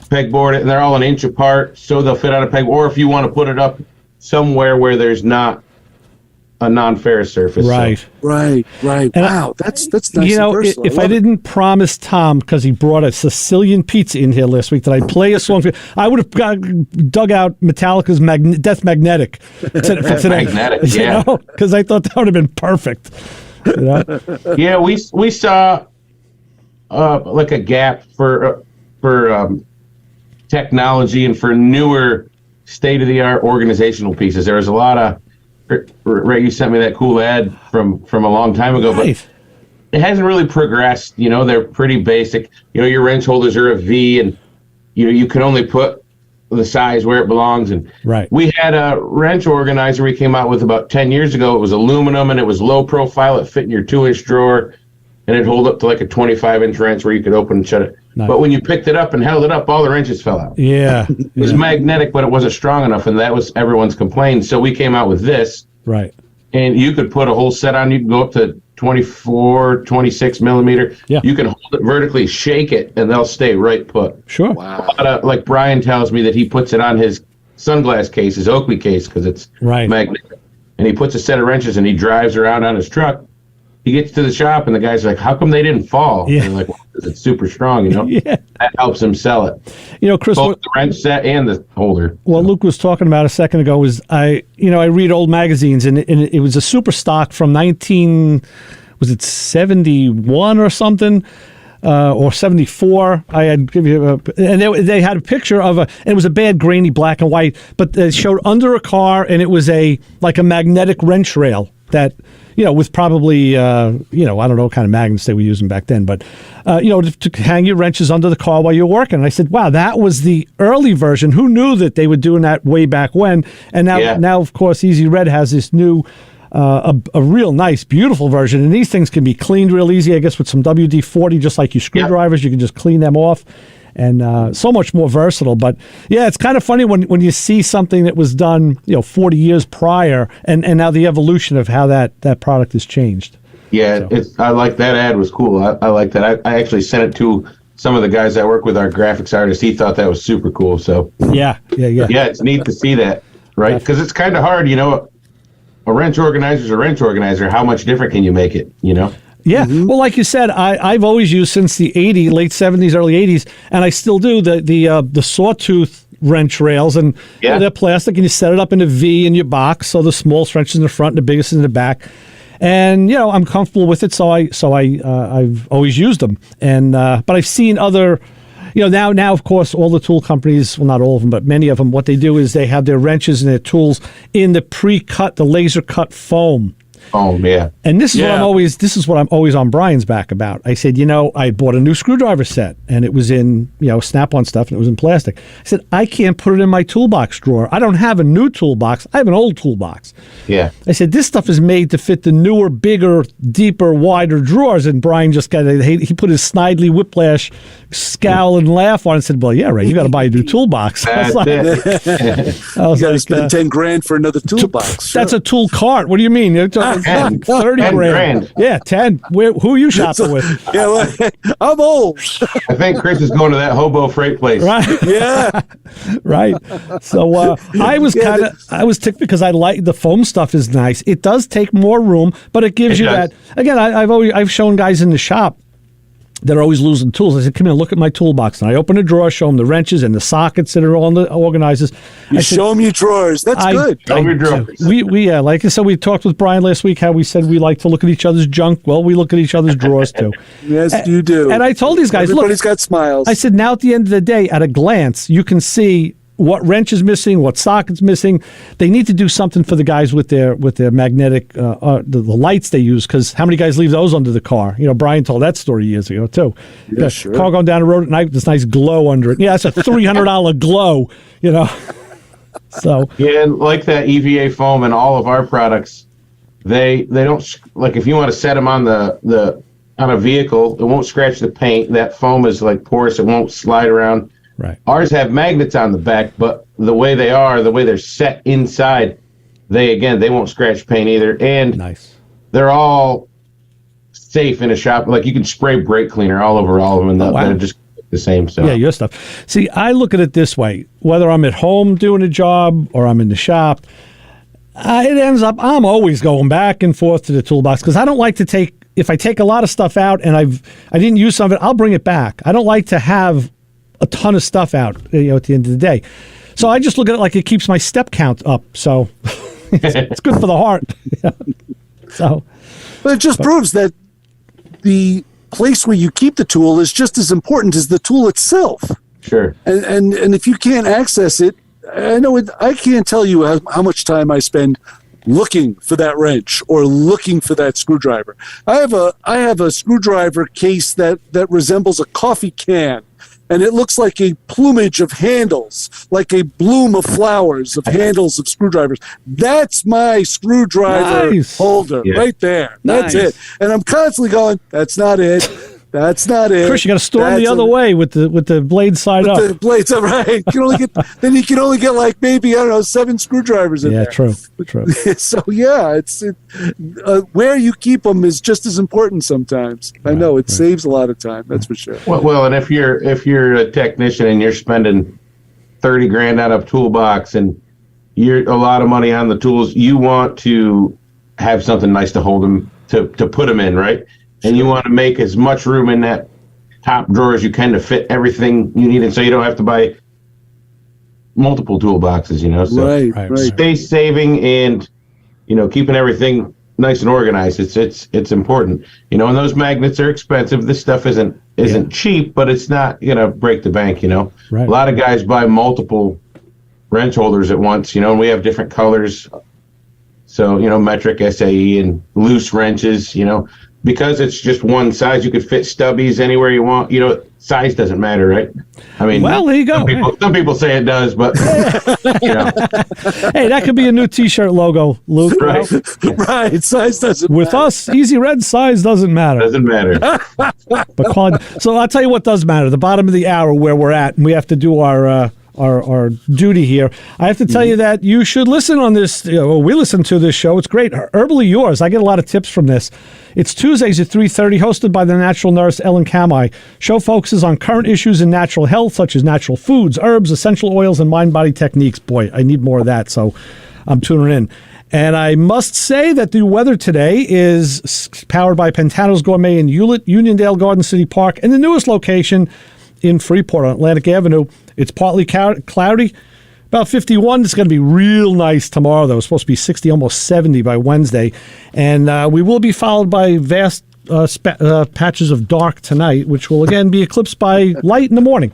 Speaker 6: pegboard it, and they're all an inch apart, so they'll fit on a peg. Or if you want to put it up somewhere where there's not a non-ferrous surface.
Speaker 2: Right.
Speaker 6: So.
Speaker 3: Right. And wow, that's nice.
Speaker 2: If I didn't promise Tom, because he brought a Sicilian pizza in here last week, that I'd play a song for you, I would have dug out Metallica's Death Magnetic today.
Speaker 6: Magnetic, yeah.
Speaker 2: Because I thought that would have been perfect.
Speaker 6: Yeah, we saw like a gap for technology and for newer state-of-the-art organizational pieces. There was a lot of Ray, you sent me that cool ad from a long time ago, but it hasn't really progressed. They're pretty basic. Your wrench holders are a V, and you can only put the size where it belongs. And we had a wrench organizer we came out with about 10 years ago. It was aluminum and it was low profile. It fit in your 2-inch drawer, and it'd hold up to like a 25-inch wrench where you could open and shut it. Nice. But when you picked it up and held it up, all the wrenches fell out.
Speaker 2: Yeah.
Speaker 6: It was magnetic, but it wasn't strong enough, and that was everyone's complaint. So we came out with this.
Speaker 2: Right.
Speaker 6: And you could put a whole set on. You can go up to 24, 26 millimeter.
Speaker 2: Yeah.
Speaker 6: You can hold it vertically, shake it, and they'll stay right put.
Speaker 2: Sure.
Speaker 3: Wow.
Speaker 6: Like Brian tells me that he puts it on his sunglass case, his Oakley case, because it's magnetic. And he puts a set of wrenches, and he drives around on his truck. He gets to the shop, and the guy's like, how come they didn't fall?
Speaker 2: Yeah.
Speaker 6: And they're like, well, because it's super strong,
Speaker 2: Yeah.
Speaker 6: That helps him sell it.
Speaker 2: Chris,
Speaker 6: both the wrench set and the holder.
Speaker 2: What Luke was talking about a second ago was I read old magazines, and it was a super stock from 71 or something, or 74. I had give you and they had a picture of and it was a bad grainy black and white, but they showed under a car, and it was like a magnetic wrench rail that, with probably, I don't know what kind of magnets they were using back then, but, to hang your wrenches under the car while you're working. And I said, wow, that was the early version. Who knew that they were doing that way back when? And now of course, Easy Red has this new, a real nice, beautiful version. And these things can be cleaned real easy, I guess, with some WD-40, just like your screwdrivers. You can just clean them off. And so much more versatile. But yeah, it's kind of funny when you see something that was done 40 years prior, and now the evolution of how that product has changed.
Speaker 6: Yeah, I like that ad was cool. I like that. I actually sent it to some of the guys that work with our graphics artists. He thought that was super cool. So
Speaker 2: yeah,
Speaker 6: it's neat to see that, right? Because it's kind of hard, a wrench organizer is a wrench organizer. How much different can you make it?
Speaker 2: Yeah, well, like you said, I've always used since the late 70s, early 80s, and I still do the sawtooth wrench rails, and they're plastic, and you set it up in a V in your box, so the smallest wrench is in the front, and the biggest is in the back, and I'm comfortable with it, so I've always used them, and but I've seen other. Now, of course, all the tool companies, well, not all of them, but many of them, what they do is they have their wrenches and their tools in the pre-cut, the laser cut foam.
Speaker 6: Yeah.
Speaker 2: And this is what I'm always on Brian's back about. I said, I bought a new screwdriver set, and it was in, Snap-on stuff, and it was in plastic. I said, I can't put it in my toolbox drawer. I don't have a new toolbox. I have an old toolbox.
Speaker 6: Yeah.
Speaker 2: I said, this stuff is made to fit the newer, bigger, deeper, wider drawers. And Brian just he put his snidely whiplash scowl and laugh on it and said, well, yeah, right, you got to buy a new toolbox.
Speaker 6: That's it.
Speaker 2: I was
Speaker 3: you got to spend $10,000 for another toolbox.
Speaker 2: Sure. That's a tool cart. What do you mean? You're talking 30 grand. Yeah, 10. Who are you shopping with?
Speaker 3: Yeah, well, I'm old.
Speaker 6: I think Chris is going to that hobo freight place.
Speaker 2: Right.
Speaker 3: Yeah.
Speaker 2: Right. So I was ticked because I like the foam stuff is nice. It does take more room, but it gives you that. Again, I've shown guys in the shop that are always losing tools. I said, come here, look at my toolbox. And I open a drawer, show them the wrenches and the sockets that are on the organizers.
Speaker 3: Show them your drawers. That's good.
Speaker 6: Show them your drawers.
Speaker 2: We like I said, we talked with Brian last week how we said we like to look at each other's junk. Well, we look at each other's drawers too.
Speaker 3: Yes, you do.
Speaker 2: And I told these guys,
Speaker 3: everybody's got smiles.
Speaker 2: I said, now at the end of the day, at a glance, you can see what wrench is missing, what socket's missing. They need to do something for the guys with their magnetic the lights they use, because how many guys leave those under the car? Brian told that story years ago too.
Speaker 3: Yeah, sure.
Speaker 2: Car going down the road at night with this nice glow under it. Yeah, it's a $300 glow. So
Speaker 6: yeah, and like that EVA foam and all of our products, they don't, like, if you want to set them on on a vehicle, it won't scratch the paint. That foam is like porous; it won't slide around.
Speaker 2: Right.
Speaker 6: Ours have magnets on the back, but the way they're set inside, they won't scratch paint either. And
Speaker 2: nice.
Speaker 6: They're all safe in a shop. Like, you can spray brake cleaner all over all of them, and they're just the same. So
Speaker 2: yeah, your stuff. See, I look at it this way: whether I'm at home doing a job or I'm in the shop, it ends up I'm always going back and forth to the toolbox, because I don't like to take. If I take a lot of stuff out and I didn't use some of it, I'll bring it back. I don't like to have a ton of stuff out, at the end of the day. So I just look at it like it keeps my step count up. So it's good for the heart. So,
Speaker 3: but it just proves that the place where you keep the tool is just as important as the tool itself.
Speaker 6: Sure.
Speaker 3: And if you can't access it, I can't tell you how much time I spend looking for that wrench or looking for that screwdriver. I have a screwdriver case that resembles a coffee can. And it looks like a plumage of handles, like a bloom of flowers of handles of screwdrivers. That's my screwdriver holder right there. That's it. And I'm constantly going, that's not it. That's not it.
Speaker 2: Chris, you got to storm the other way with the blade side up.
Speaker 3: The blades up, right. You can only get like maybe, 7 screwdrivers in there.
Speaker 2: Yeah, true.
Speaker 3: So yeah, it's where you keep them is just as important sometimes. I know it saves a lot of time. That's for sure.
Speaker 6: Well, and if you're a technician and you're spending $30,000 on a toolbox and you're a lot of money on the tools, you want to have something nice to hold them to put them in, right? And you want to make as much room in that top drawer as you can to fit everything you need, and so you don't have to buy multiple toolboxes, So
Speaker 3: right.
Speaker 6: Space saving and keeping everything nice and organized. It's important. And those magnets are expensive. This stuff isn't cheap, but it's not gonna break the bank.
Speaker 2: Right.
Speaker 6: A lot of guys buy multiple wrench holders at once. And we have different colors. So metric, SAE, and loose wrenches. Because it's just one size, you could fit stubbies anywhere you want. Size doesn't matter, right? I mean,
Speaker 2: well, there you go.
Speaker 6: Some people say it does, but
Speaker 2: Hey, that could be a new T-shirt logo, Luke.
Speaker 6: Right.
Speaker 3: Right. Size doesn't
Speaker 2: With
Speaker 3: matter.
Speaker 2: us, Easy Red, size doesn't matter.
Speaker 6: Doesn't matter.
Speaker 2: But quality. So I'll tell you what does matter. The bottom of the hour where we're at, and we have to do our duty here. I have to tell you that you should listen on this. We listen to this show. It's great. Herbally Yours. I get a lot of tips from this. It's Tuesdays at 3:30, hosted by the natural nurse Ellen Kamai. Show focuses on current issues in natural health, such as natural foods, herbs, essential oils, and mind-body techniques. Boy, I need more of that, so I'm tuning in. And I must say that the weather today is powered by Pantano's Gourmet in Hewlett, Uniondale Garden City Park, and the newest location in Freeport on Atlantic Avenue. It's partly cloudy, about 51. It's going to be real nice tomorrow, though. It's supposed to be 60, almost 70 by Wednesday. And we will be followed by vast patches of dark tonight, which will again be eclipsed by light in the morning.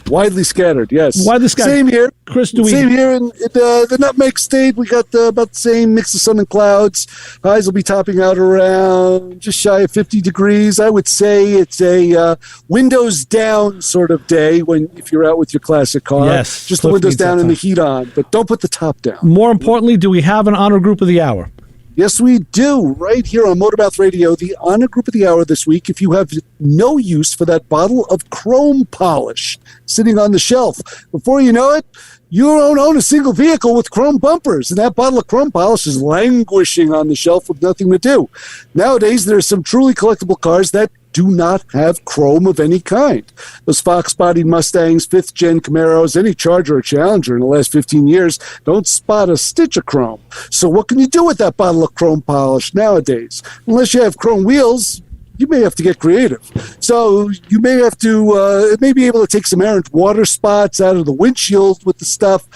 Speaker 3: Widely scattered, yes.
Speaker 2: Widely scattered.
Speaker 3: Same here.
Speaker 2: Chris,
Speaker 3: Same here in the Nutmeg State. We got about the same mix of sun and clouds. Highs will be topping out around just shy of 50 degrees. I would say it's a windows down sort of day if you're out with your classic car.
Speaker 2: Yes.
Speaker 3: Just the windows down and the heat on, but don't put the top down.
Speaker 2: More importantly, do we have an honor group of the hour?
Speaker 3: Yes, we do. Right here on Motormouth Radio, the honor group of the hour this week. If you have no use for that bottle of chrome polish sitting on the shelf, before you know it, you don't own a single vehicle with chrome bumpers, and that bottle of chrome polish is languishing on the shelf with nothing to do. Nowadays, there are some truly collectible cars that do not have chrome of any kind. Those fox-bodied Mustangs, 5th-gen Camaros, any Charger or Challenger in the last 15 years don't spot a stitch of chrome. So what can you do with that bottle of chrome polish nowadays? Unless you have chrome wheels, you may have to get creative. So you may have to, it may be able to take some errant water spots out of the windshield with the stuff,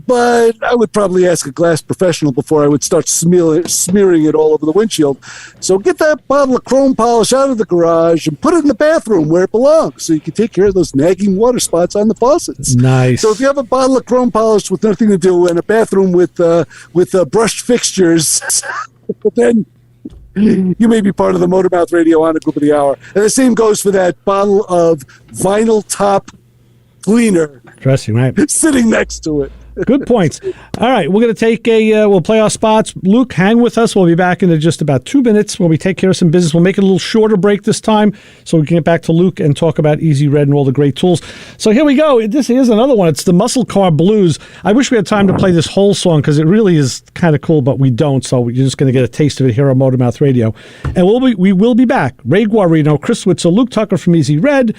Speaker 3: but I would probably ask a glass professional before I would start smearing it all over the windshield. So get that bottle of chrome polish out of the garage and put it in the bathroom where it belongs so you can take care of those nagging water spots on the faucets.
Speaker 2: Nice.
Speaker 3: So if you have a bottle of chrome polish with nothing to do and a bathroom with brushed fixtures, then you may be part of the Motormouth Radio Honor Group of the Hour. And the same goes for that bottle of vinyl top cleaner.
Speaker 2: Interesting, right?
Speaker 3: Sitting next to it.
Speaker 2: Good points. All right, we're going to take we'll play our spots. Luke, hang with us. We'll be back in just about 2 minutes when we take care of some business. We'll make it a little shorter break this time so we can get back to Luke and talk about Easy Red and all the great tools. So here we go. This is another one. It's the Muscle Car Blues. I wish we had time to play this whole song because it really is kind of cool, but we don't. So you're just going to get a taste of it here on Motormouth Radio. And we will be back. Ray Guarino, Chris Switzer, Luke Tucker from Easy Red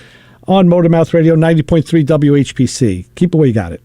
Speaker 2: on Motormouth Radio 90.3 WHPC. Keep it where you got it.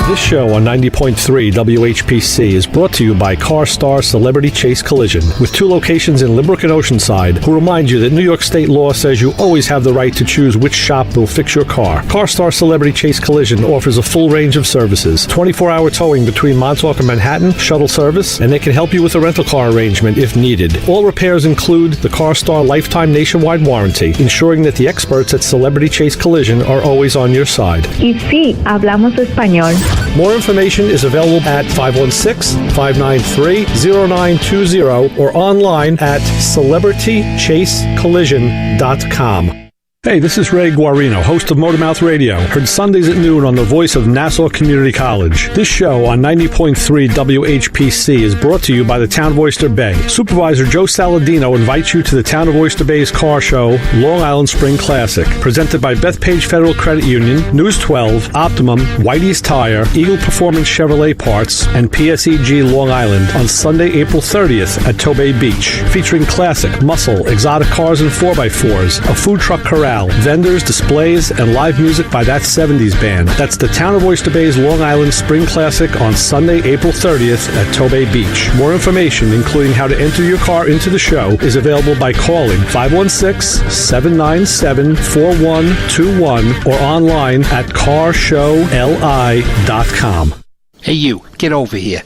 Speaker 8: This show on 90.3 WHPC is brought to you by CarStar Celebrity Chase Collision, with 2 locations in Limerick and Oceanside, who remind you that New York State law says you always have the right to choose which shop will fix your car. CarStar Celebrity Chase Collision offers a full range of services, 24-hour towing between Montauk and Manhattan, shuttle service, and they can help you with a rental car arrangement if needed. All repairs include the CarStar Lifetime Nationwide Warranty, ensuring that the experts at Celebrity Chase Collision are always on your side.
Speaker 9: Y sí, hablamos español.
Speaker 8: More information is available at 516-593-0920 or online at celebritychasecollision.com. Hey, this is Ray Guarino, host of Motormouth Radio, heard Sundays at noon on the voice of Nassau Community College. This show on 90.3 WHPC is brought to you by the Town of Oyster Bay. Supervisor Joe Saladino invites you to the Town of Oyster Bay's car show, Long Island Spring Classic, presented by Bethpage Federal Credit Union, News 12, Optimum, Whitey's Tire, Eagle Performance Chevrolet Parts, and PSEG Long Island on Sunday, April 30th at Tobay Beach, featuring classic, muscle, exotic cars and 4x4s, a food truck corral, vendors, displays, and live music by That 70s Band. That's the Town of Oyster Bay's Long Island Spring Classic on Sunday, April 30th at Tobay Beach. More information, including how to enter your car into the show, is available by calling 516-797-4121 or online at carshowli.com.
Speaker 10: Hey you, get over here.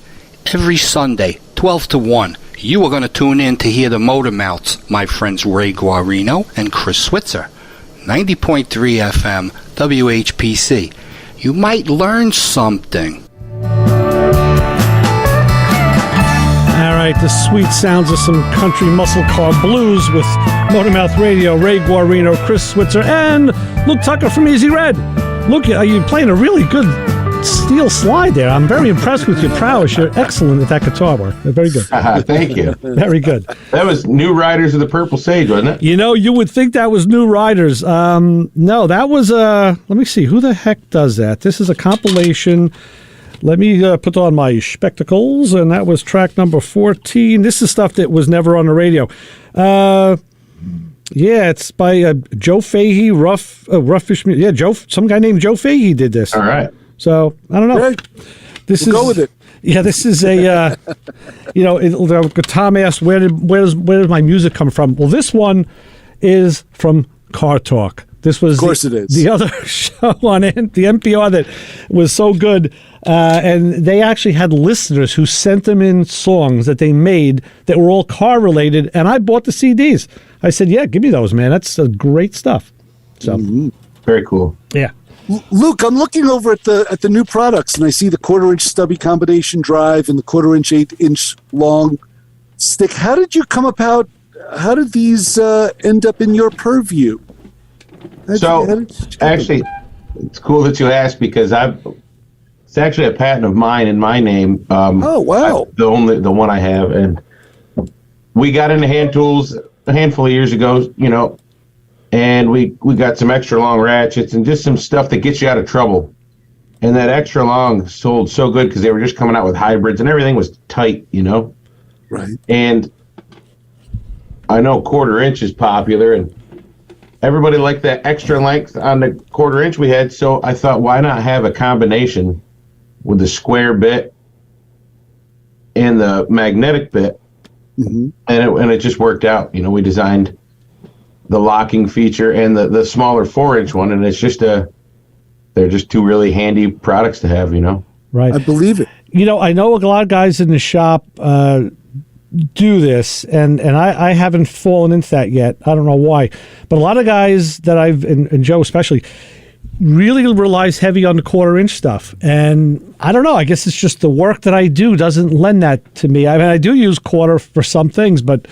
Speaker 10: Every Sunday, 12 to 1, you are going to tune in to hear the Motor Mouths, my friends Ray Guarino and Chris Switzer. 90.3 FM, WHPC. You might learn something.
Speaker 2: All right, the sweet sounds of some country muscle car blues with Motormouth Radio, Ray Guarino, Chris Switzer, and Luke Tucker from Easy Red. Luke, you're playing a really good steel slide there. I'm very impressed with your prowess. You're excellent at that guitar work. Very good.
Speaker 6: Thank you.
Speaker 2: Very good.
Speaker 6: That was New Riders of the Purple Sage, wasn't it?
Speaker 2: You know, you would think that was New Riders. No, that was, let me see, who the heck does that? This is a compilation. Let me put on my spectacles, and that was track number 14. This is stuff that was never on the radio. Yeah, it's by Joe Fahey, Roughish. Yeah, some guy named Joe Fahey did this.
Speaker 6: All right.
Speaker 2: So I don't know.
Speaker 3: Okay. Go with it.
Speaker 2: Yeah, this is a. Tom asked, where does my music come from? Well, this one is from Car Talk. This was,
Speaker 3: of course, it is
Speaker 2: the other show on the NPR that was so good, and they actually had listeners who sent them in songs that they made that were all car related, and I bought the CDs. I said, "Yeah, give me those, man. That's great stuff." So
Speaker 6: very cool.
Speaker 2: Yeah.
Speaker 3: Luke, I'm looking over at the new products, and I see the 1/4-inch stubby combination drive and the 1/4-inch 8-inch long stick. How did you come about? How did these end up in your purview?
Speaker 6: Actually, it's cool that you asked because it's actually a patent of mine in my name.
Speaker 3: Oh wow!
Speaker 6: The one I have, and we got into hand tools a handful of years ago, and we got some extra long ratchets and just some stuff that gets you out of trouble. And that extra long sold so good because they were just coming out with hybrids and everything was tight,
Speaker 3: Right.
Speaker 6: And I know 1/4-inch is popular, and everybody liked that extra length on the 1/4-inch we had, so I thought, why not have a combination with the square bit and the magnetic bit, and it just worked out. We designed the locking feature and the smaller 4-inch one, and it's just they're just two really handy products to have.
Speaker 2: Right.
Speaker 3: I believe it.
Speaker 2: I know a lot of guys in the shop do this, and I haven't fallen into that yet. I don't know why, but a lot of guys that and Joe especially, really relies heavy on the 1/4-inch stuff. And I don't know, I guess it's just the work that I do doesn't lend that to me. I mean, I do use 1/4 for some things, but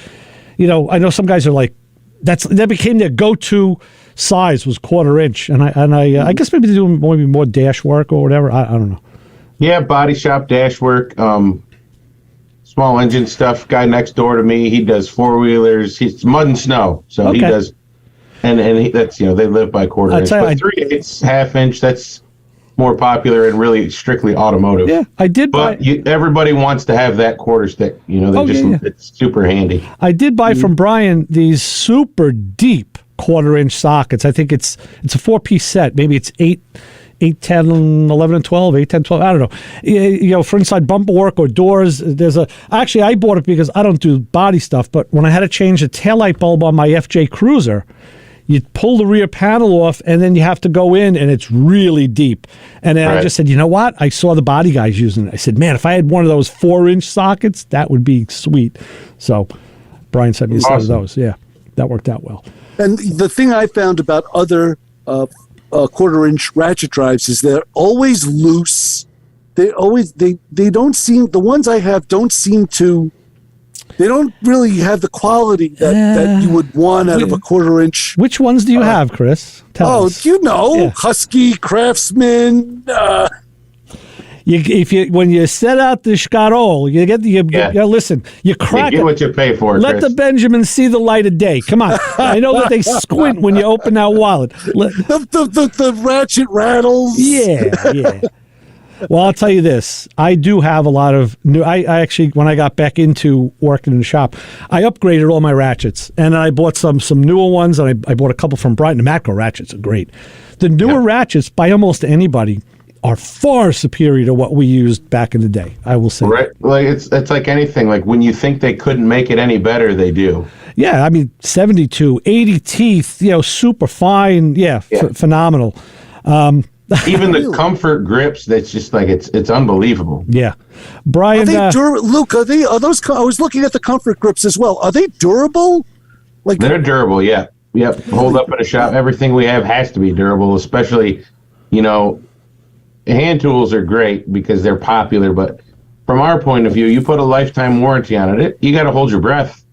Speaker 2: I know some guys are like, that became their go-to size was 1/4-inch, and I guess maybe they do maybe more dash work or whatever. I don't know.
Speaker 6: Yeah, body shop, dash work, small engine stuff. Guy next door to me, he does 4-wheelers. He's mud and snow, so he does. And that's they live by 1/4-inch. But 3/8, 1/2-inch, that's more popular and really strictly automotive.
Speaker 2: Yeah, I did.
Speaker 6: But everybody wants to have that 1/4 stick. It's super handy.
Speaker 2: I did buy from Brian these super deep 1/4-inch sockets. I think it's a 4-piece set. Maybe it's 8, 10, 11, and 12, 8, 10, 12. I don't know. For inside bumper work or doors. Actually, I bought it because I don't do body stuff, but when I had to change the taillight bulb on my FJ Cruiser, you pull the rear panel off, and then you have to go in, and it's really deep. And then I just said, you know what? I saw the body guys using it. I said, man, if I had one of those 4-inch sockets, that would be sweet. So Brian sent me a set of those. Yeah, that worked out well.
Speaker 3: And the thing I found about other 1/4-inch ratchet drives is they're always loose. They don't seem, the ones I have don't seem to. They don't really have the quality that you would want out of a 1/4-inch.
Speaker 2: Which ones do you have, Chris? Tell us.
Speaker 3: Husky, Craftsman.
Speaker 2: When you set out the Scarol, you listen. You crack
Speaker 6: you get what you pay for.
Speaker 2: Let
Speaker 6: Chris.
Speaker 2: the Benjamins see the light of day. Come on, I know that they squint when you open that wallet.
Speaker 3: The ratchet rattles.
Speaker 2: Yeah. Well, I'll tell you this. I do have a lot of new. I actually, when I got back into working in the shop, I upgraded all my ratchets, and I bought some newer ones, and I bought a couple from Brian. The Matco ratchets are great. The newer ratchets, by almost anybody, are far superior to what we used back in the day. I will say.
Speaker 6: Right. Like it's like anything. Like when you think they couldn't make it any better, they do.
Speaker 2: Yeah, I mean, 72, 80 teeth. Super fine. Yeah. Phenomenal.
Speaker 6: Even the comfort grips, that's just like it's unbelievable.
Speaker 2: Yeah. Brian,
Speaker 3: Luke, are those I was looking at the comfort grips as well. Are they durable?
Speaker 6: They're durable, yeah. Yep. Hold up in a shop. Everything we have has to be durable, especially, hand tools are great because they're popular, but from our point of view, you put a lifetime warranty on it, you got to hold your breath,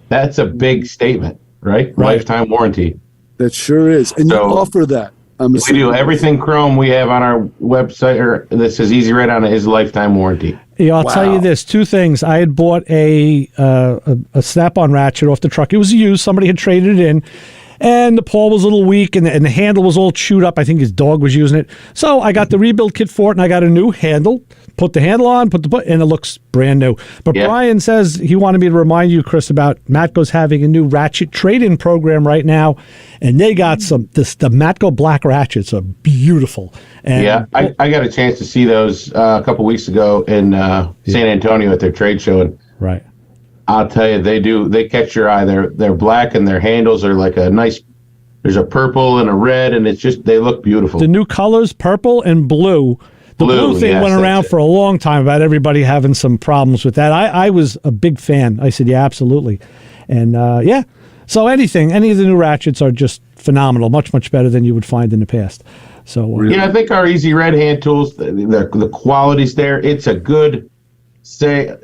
Speaker 6: That's a big statement, right? Lifetime warranty.
Speaker 3: That sure is. And you offer that.
Speaker 6: We do everything chrome we have on our website, or that says Easy Red on it, is lifetime warranty.
Speaker 2: Yeah, I'll tell you this, 2 things. I had bought a snap-on ratchet off the truck. It was used. Somebody had traded it in, and the pawl was a little weak, and the handle was all chewed up. I think his dog was using it. So I got the rebuild kit for it, and I got a new handle, put the handle on, and it looks brand new. But Brian says he wanted me to remind you, Chris, about Matco's having a new ratchet trade-in program right now, and they got the Matco black ratchets are beautiful. And
Speaker 6: I got a chance to see those a couple weeks ago in San Antonio at their trade show, and
Speaker 2: right.
Speaker 6: I'll tell you, they catch your eye. They're black, and their handles are like a nice. There's a purple and a red, and they look beautiful.
Speaker 2: The new colors, purple and blue. The blue thing went around for a long time about everybody having some problems with that. I was a big fan. I said, yeah, absolutely. And so any of the new ratchets are just phenomenal, much, much better than you would find in the past. So
Speaker 6: I think our Easy Red hand tools, the quality's there. It's a good,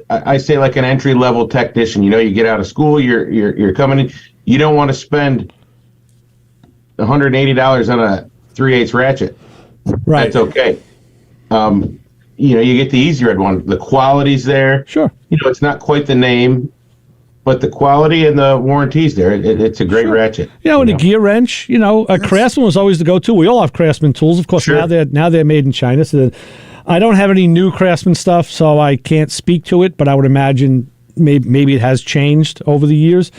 Speaker 6: I say like an entry level technician. You get out of school, you're coming in. You don't want to spend $180 on a 3/8 ratchet.
Speaker 2: Right.
Speaker 6: That's okay. You get the Easy Red one. The quality's there.
Speaker 2: Sure.
Speaker 6: It's not quite the name, but the quality and the warranty's there. It's a great ratchet.
Speaker 2: And a gear wrench. A Craftsman was always the go-to. We all have Craftsman tools, of course. Sure. Now they're made in China. So I don't have any new Craftsman stuff, so I can't speak to it. But I would imagine maybe it has changed over the years.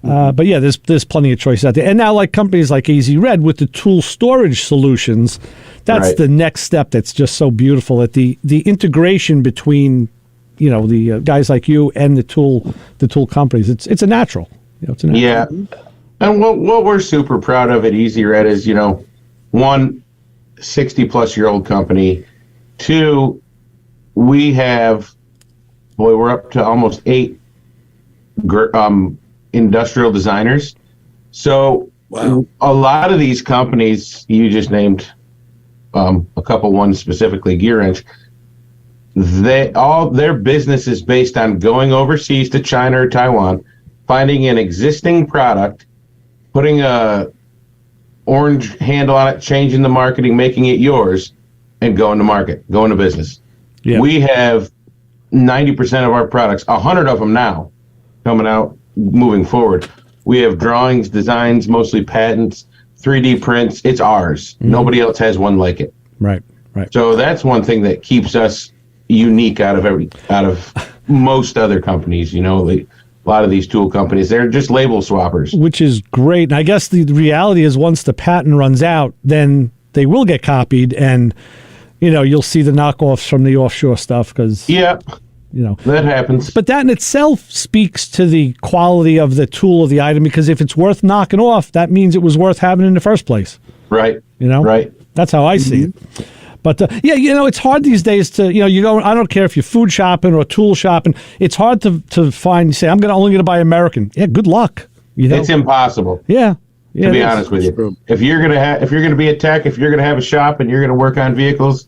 Speaker 2: But yeah, there's plenty of choice out there. And now, like companies like Easy Red with the tool storage solutions, that's the next step. That's just so beautiful. That the integration between the guys like you and the tool companies, it's a natural. It's a natural.
Speaker 6: Yeah, and what we're super proud of at Easy Red is 1, 60-plus-year-old company. 2, we're up to almost 8 industrial designers. So a lot of these companies, you just named a couple ones specifically, Gear Wrench, their business is based on going overseas to China or Taiwan, finding an existing product, putting a orange handle on it, changing the marketing, making it yours, and going to market, going to business. Yeah. We have 90% of our products, 100 of them now, coming out moving forward. We have drawings, designs, mostly patents, 3D prints. It's ours. Mm-hmm. Nobody else has one like it.
Speaker 2: Right.
Speaker 6: So that's one thing that keeps us unique out of most other companies. A lot of these tool companies, they're just label swappers.
Speaker 2: Which is great. And I guess the reality is once the patent runs out, then they will get copied, and you'll see the knockoffs from the offshore stuff because
Speaker 6: that happens.
Speaker 2: But that in itself speaks to the quality of the tool or the item, because if it's worth knocking off, that means it was worth having in the first place.
Speaker 6: Right.
Speaker 2: Right. That's how I see it. But it's hard these days to, you go, I don't care if you're food shopping or tool shopping, it's hard to find, say, I'm only going to buy American. Yeah, good luck.
Speaker 6: It's impossible.
Speaker 2: Yeah.
Speaker 6: To be honest with you. If you're going to be a tech, if you're going to have a shop and you're going to work on vehicles,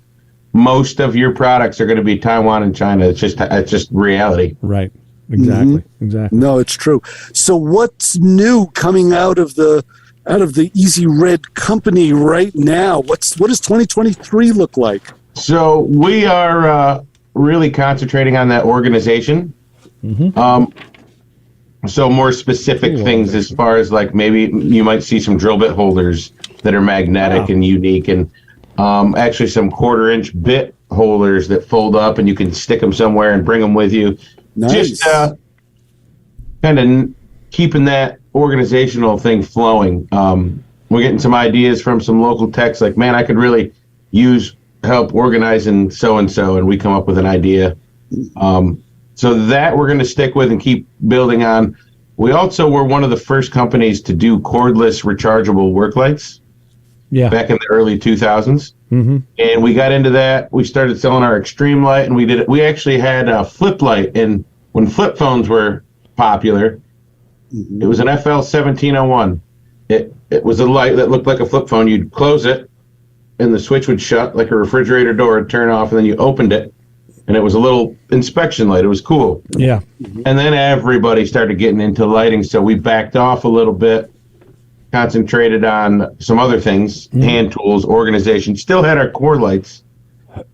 Speaker 6: most of your products are going to be Taiwan and China. It's just reality.
Speaker 2: Right. Exactly.
Speaker 3: No, it's true. So what's new coming out of the Easy Red company right now? What does 2023 look like?
Speaker 6: So we are really concentrating on that organization. Mm-hmm. So more specific things as far as like maybe you might see some drill bit holders that are magnetic and unique, and actually some 1/4-inch bit holders that fold up and you can stick them somewhere and bring them with you.
Speaker 3: Nice.
Speaker 6: Just kind of keeping that organizational thing flowing. We're getting some ideas from some local techs like, man, I could really use help organizing so-and-so, and we come up with an idea. So that we're going to stick with and keep building on. We also were one of the first companies to do cordless rechargeable work lights. Yeah. Back in the early 2000s. Mm-hmm. And we got into that. We started selling our Extreme Light, and we actually had a flip light. And when flip phones were popular, it was an FL1701. It was a light that looked like a flip phone. You'd close it, and the switch would shut like a refrigerator door would turn off, and then you opened it, and it was a little inspection light. It was cool.
Speaker 2: Yeah.
Speaker 6: And then everybody started getting into lighting, so we backed off a little bit, concentrated on some other things, hand tools, organization. Still had our core lights,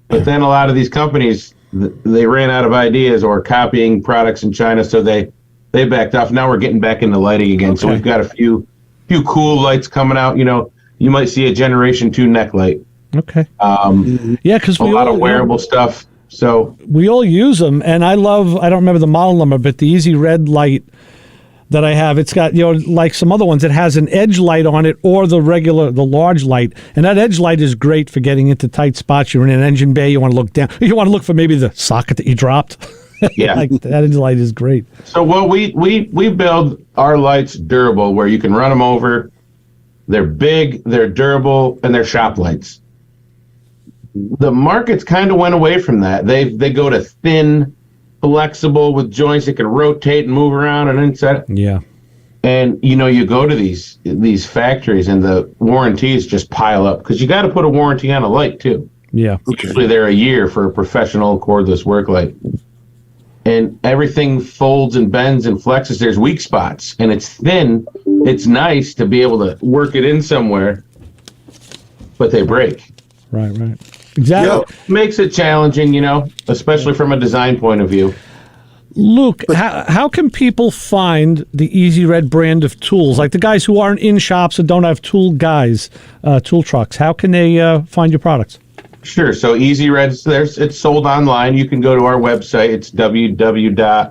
Speaker 6: but then a lot of these companies, they ran out of ideas or copying products in China, so they backed off. Now we're getting back into lighting again. Okay. So we've got a few cool lights coming out. You might see a Generation 2 neck light.
Speaker 2: Okay. Yeah, because
Speaker 6: a lot of wearable stuff. So
Speaker 2: we all use them, and I don't remember the model number, but the Easy Red light that I have, it's got, like some other ones, it has an edge light on it or the large light. And that edge light is great for getting into tight spots. You're in an engine bay, you want to look down. You want to look for maybe the socket that you dropped.
Speaker 6: Yeah.
Speaker 2: Like that edge light is great.
Speaker 6: So we build our lights durable where you can run them over. They're big, they're durable, and they're shop lights. The market's kind of went away from that. They go to thin, flexible with joints that can rotate and move around and inside.
Speaker 2: Yeah.
Speaker 6: And you go to these factories and the warranties just pile up because you got to put a warranty on a light too.
Speaker 2: Yeah.
Speaker 6: Usually they're a year for a professional cordless work light. And everything folds and bends and flexes. There's weak spots and it's thin. It's nice to be able to work it in somewhere, but they break.
Speaker 2: Right. Exactly.
Speaker 6: Makes it challenging, especially from a design point of view.
Speaker 2: Luke, how can people find the Easy Red brand of tools? Like the guys who aren't in shops and don't have tool trucks, how can they find your products?
Speaker 6: Sure. So Easy Red, it's sold online. You can go to our website. It's www.easyred,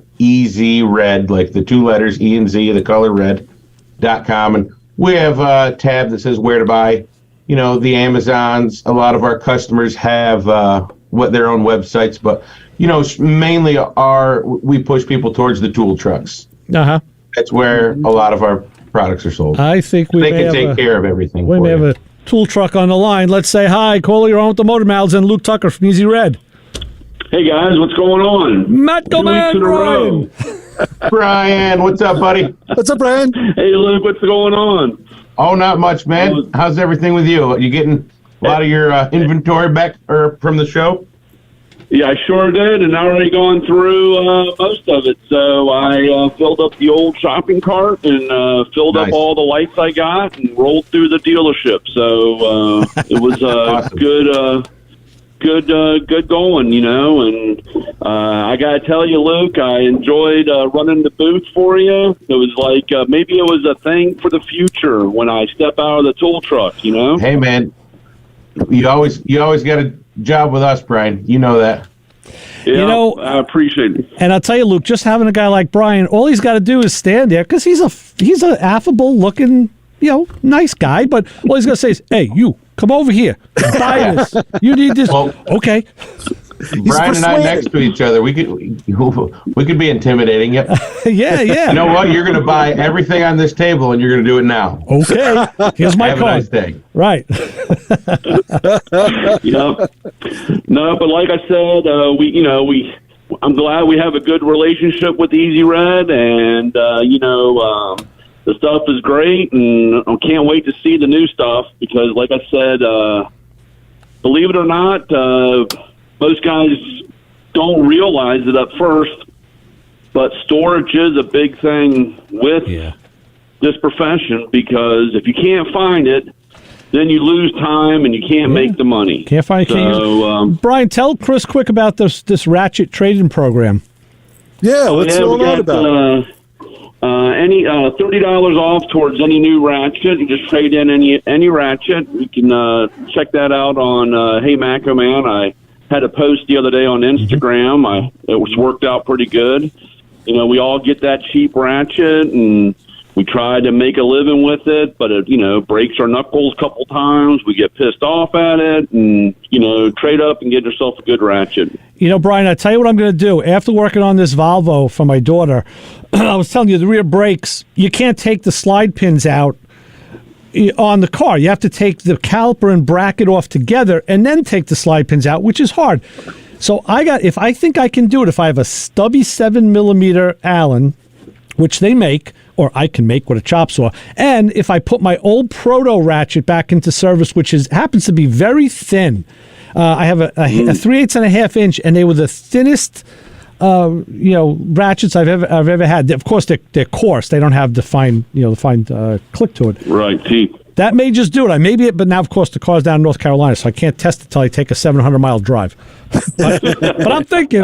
Speaker 6: like the two letters, E and Z, the color red.com. And we have a tab that says where to buy. The Amazons, a lot of our customers have their own websites, but, mainly we push people towards the tool trucks.
Speaker 2: Uh-huh.
Speaker 6: That's where a lot of our products are sold.
Speaker 2: I think
Speaker 6: they can take care of everything.
Speaker 2: We may have a tool truck on the line. Let's say hi. Call your own with the Motor Mouths and Luke Tucker from Easy Red.
Speaker 11: Hey, guys. What's going on?
Speaker 2: MatcoMan Brian.
Speaker 6: Brian, what's up, buddy?
Speaker 3: What's up, Brian?
Speaker 11: Hey, Luke. What's going on?
Speaker 6: Oh, not much, man. How's everything with you? Are you getting a lot of your inventory back from the show?
Speaker 11: Yeah, I sure did, and I already gone through most of it. So I filled up the old shopping cart and filled up all the lights I got and rolled through the dealership. So it was awesome. Good going, and I gotta tell you, Luke, I enjoyed running the booth for you. It was like maybe it was a thing for the future when I step out of the tool truck,
Speaker 6: Hey, man, you always got a job with us, Brian. You know that.
Speaker 11: Yeah, I appreciate it.
Speaker 2: And I'll tell you, Luke, just having a guy like Brian, all he's got to do is stand there because he's a affable looking, nice guy. But all he's got to say is, "Hey, you come over here, buy this. You need this." Well, okay.
Speaker 6: Brian and I next to each other, we could be intimidating. Yep.
Speaker 2: Yeah.
Speaker 6: You know what? You're going to buy everything on this table, and you're going to do it now.
Speaker 2: Okay. Here's my
Speaker 6: card. Have a nice day.
Speaker 2: Right.
Speaker 11: No, but like I said, I'm glad we have a good relationship with Easy Red, and the stuff is great, and I can't wait to see the new stuff because, like I said, believe it or not, most guys don't realize it at first, but storage is a big thing with this profession because if you can't find it, then you lose time and you can't make the money.
Speaker 2: Can't find it. So, Brian, tell Chris quick about this ratchet trading program.
Speaker 3: Yeah, what's all that about?
Speaker 11: Any $30 off towards any new ratchet. You just trade in any ratchet. You can check that out on Hey MatcoMan. I had a post the other day on Instagram. It was worked out pretty good. We all get that cheap ratchet, and we try to make a living with it, but it breaks our knuckles a couple times. We get pissed off at it, and trade up and get yourself a good ratchet.
Speaker 2: Brian, I tell you what I'm going to do. After working on this Volvo for my daughter, I was telling you the rear brakes. You can't take the slide pins out on the car. You have to take the caliper and bracket off together and then take the slide pins out, which is hard. So if I think I can do it, if I have a stubby 7mm Allen, which they make, or I can make with a chop saw, and if I put my old proto ratchet back into service, which happens to be very thin, I have a 3/8 and a half inch, and they were the thinnest ratchets I've ever had. Of course, they're coarse. They don't have the fine click to it.
Speaker 11: Right, teeth.
Speaker 2: That may just do it. I may be it, but now, of course, the car's down in North Carolina, so I can't test it until I take a 700-mile drive. But I'm thinking.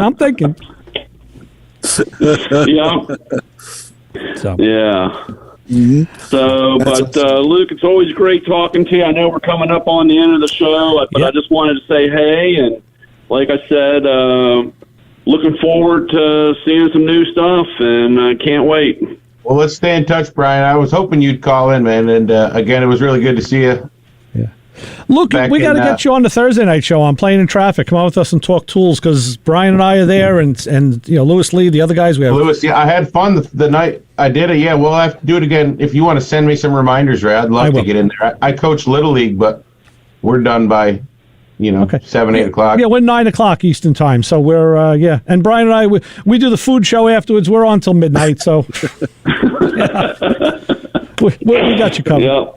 Speaker 11: Yeah.
Speaker 2: So.
Speaker 11: Yeah. Mm-hmm. So, but Luke, it's always great talking to you. I know we're coming up on the end of the show, but I just wanted to say hey and like I said, looking forward to seeing some new stuff, and I can't wait.
Speaker 6: Well, let's stay in touch, Brian. I was hoping you'd call in, man. And again, it was really good to see you.
Speaker 2: Yeah. Look, we got to get you on the Thursday night show on Playing in Traffic. Come on with us and talk tools, because Brian and I are there, and Lewis Lee, the other guys we have.
Speaker 6: Lewis, yeah, I had fun the night I did it. Yeah, we'll have to do it again. If you want to send me some reminders, Ray, I'd love to get in there. I coach Little League, but we're done by 7, 8 o'clock.
Speaker 2: Yeah, we're 9 o'clock Eastern time. So we're, And Brian and I, we do the food show afterwards. We're on till midnight. So we got you covered.
Speaker 11: Yeah.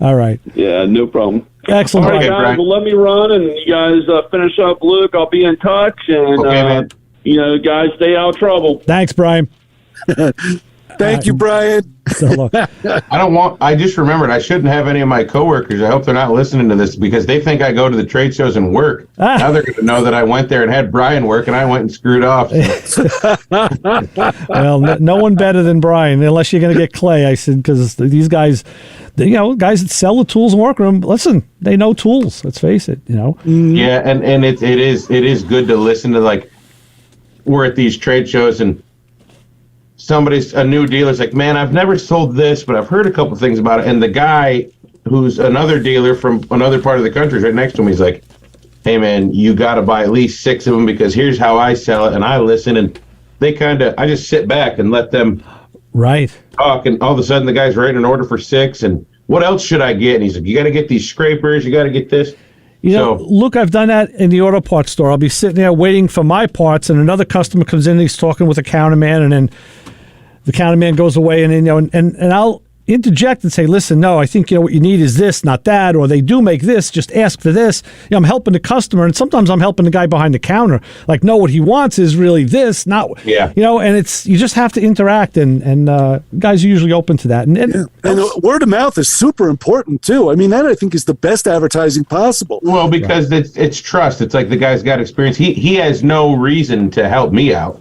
Speaker 2: All right.
Speaker 11: Yeah, no problem.
Speaker 2: Excellent.
Speaker 11: All right, guys. Well, let me run, and you guys finish up. Luke, I'll be in touch. And,
Speaker 6: man.
Speaker 11: Guys, stay out of trouble.
Speaker 2: Thanks, Brian.
Speaker 3: Thank you, Brian.
Speaker 2: So look,
Speaker 6: I just remembered I shouldn't have any of my coworkers. I hope they're not listening to this, because they think I go to the trade shows and work. Now they're going to know that I went there and had Brian work, and I went and screwed off.
Speaker 2: Well, no one better than Brian, unless you're going to get Clay. I said, because these guys, guys that sell the tools and workroom, listen, they know tools. Let's face it.
Speaker 6: Yeah, and it is good to listen to, like, we're at these trade shows and a new dealer's like, man, I've never sold this, but I've heard a couple things about it. And the guy who's another dealer from another part of the country is right next to him. He's like, hey, man, you got to buy at least 6 of them, because here's how I sell it. And I listen, and I just sit back and let them talk. And all of a sudden the guy's writing an order for 6. And what else should I get? And he's like, you got to get these scrapers. You got to get this.
Speaker 2: Look, I've done that in the auto parts store. I'll be sitting there waiting for my parts, and another customer comes in, and he's talking with a counterman, and then the counterman goes away, and I'll interject and say, listen, no, I think what you need is this, not that, or they do make this, just ask for this. I'm helping the customer, and sometimes I'm helping the guy behind the counter. Like, no, what he wants is really this, not and it's, you just have to interact, and guys are usually open to that. And
Speaker 3: word of mouth is super important too. I mean, that I think is the best advertising possible.
Speaker 6: Well, because it's trust. It's like the guy's got experience. He has no reason to help me out.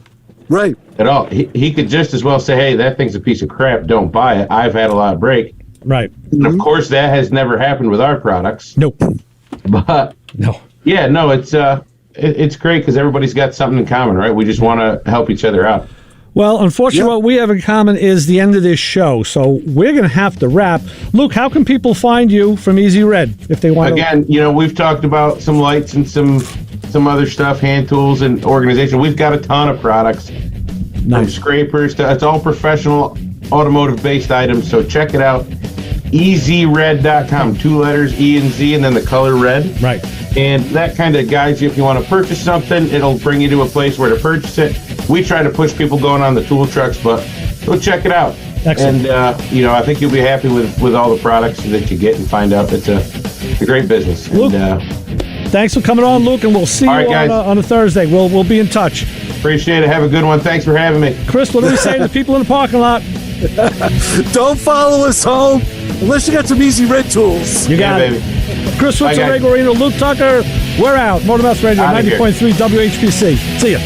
Speaker 3: Right.
Speaker 6: At all. He could just as well say, hey, that thing's a piece of crap, don't buy it. I've had a lot of break.
Speaker 2: Right.
Speaker 6: And of course, that has never happened with our products.
Speaker 2: Nope.
Speaker 6: But it's great, because everybody's got something in common, right? We just want to help each other out.
Speaker 2: Well, unfortunately, what we have in common is the end of this show, so we're going to have to wrap. Luke, how can people find you from Easy Red if they want
Speaker 6: Again, we've talked about some lights and some other stuff, hand tools and organization. We've got a ton of products. From scrapers to, it's all professional automotive-based items, so check it out. EasyRed.com, 2 letters, E and Z, and then the color red.
Speaker 2: Right.
Speaker 6: And that kind of guides you if you want to purchase something. It'll bring you to a place where to purchase it. We try to push people going on the tool trucks, but go check it out.
Speaker 2: Excellent.
Speaker 6: And, I think you'll be happy with all the products that you get, and find out it's a great business.
Speaker 2: Luke, thanks for coming on, Luke, and we'll see you on a Thursday. We'll be in touch.
Speaker 6: Appreciate it. Have a good one. Thanks for having me.
Speaker 2: Chris, what do we say to the people in the parking lot?
Speaker 3: Don't follow us home unless you got some Easy Red tools.
Speaker 2: You got it. Baby. Chris Switzer, Ray Guarino, Luke Tucker. We're out. Motor Mouth Radio, 90.3 WHPC. See ya.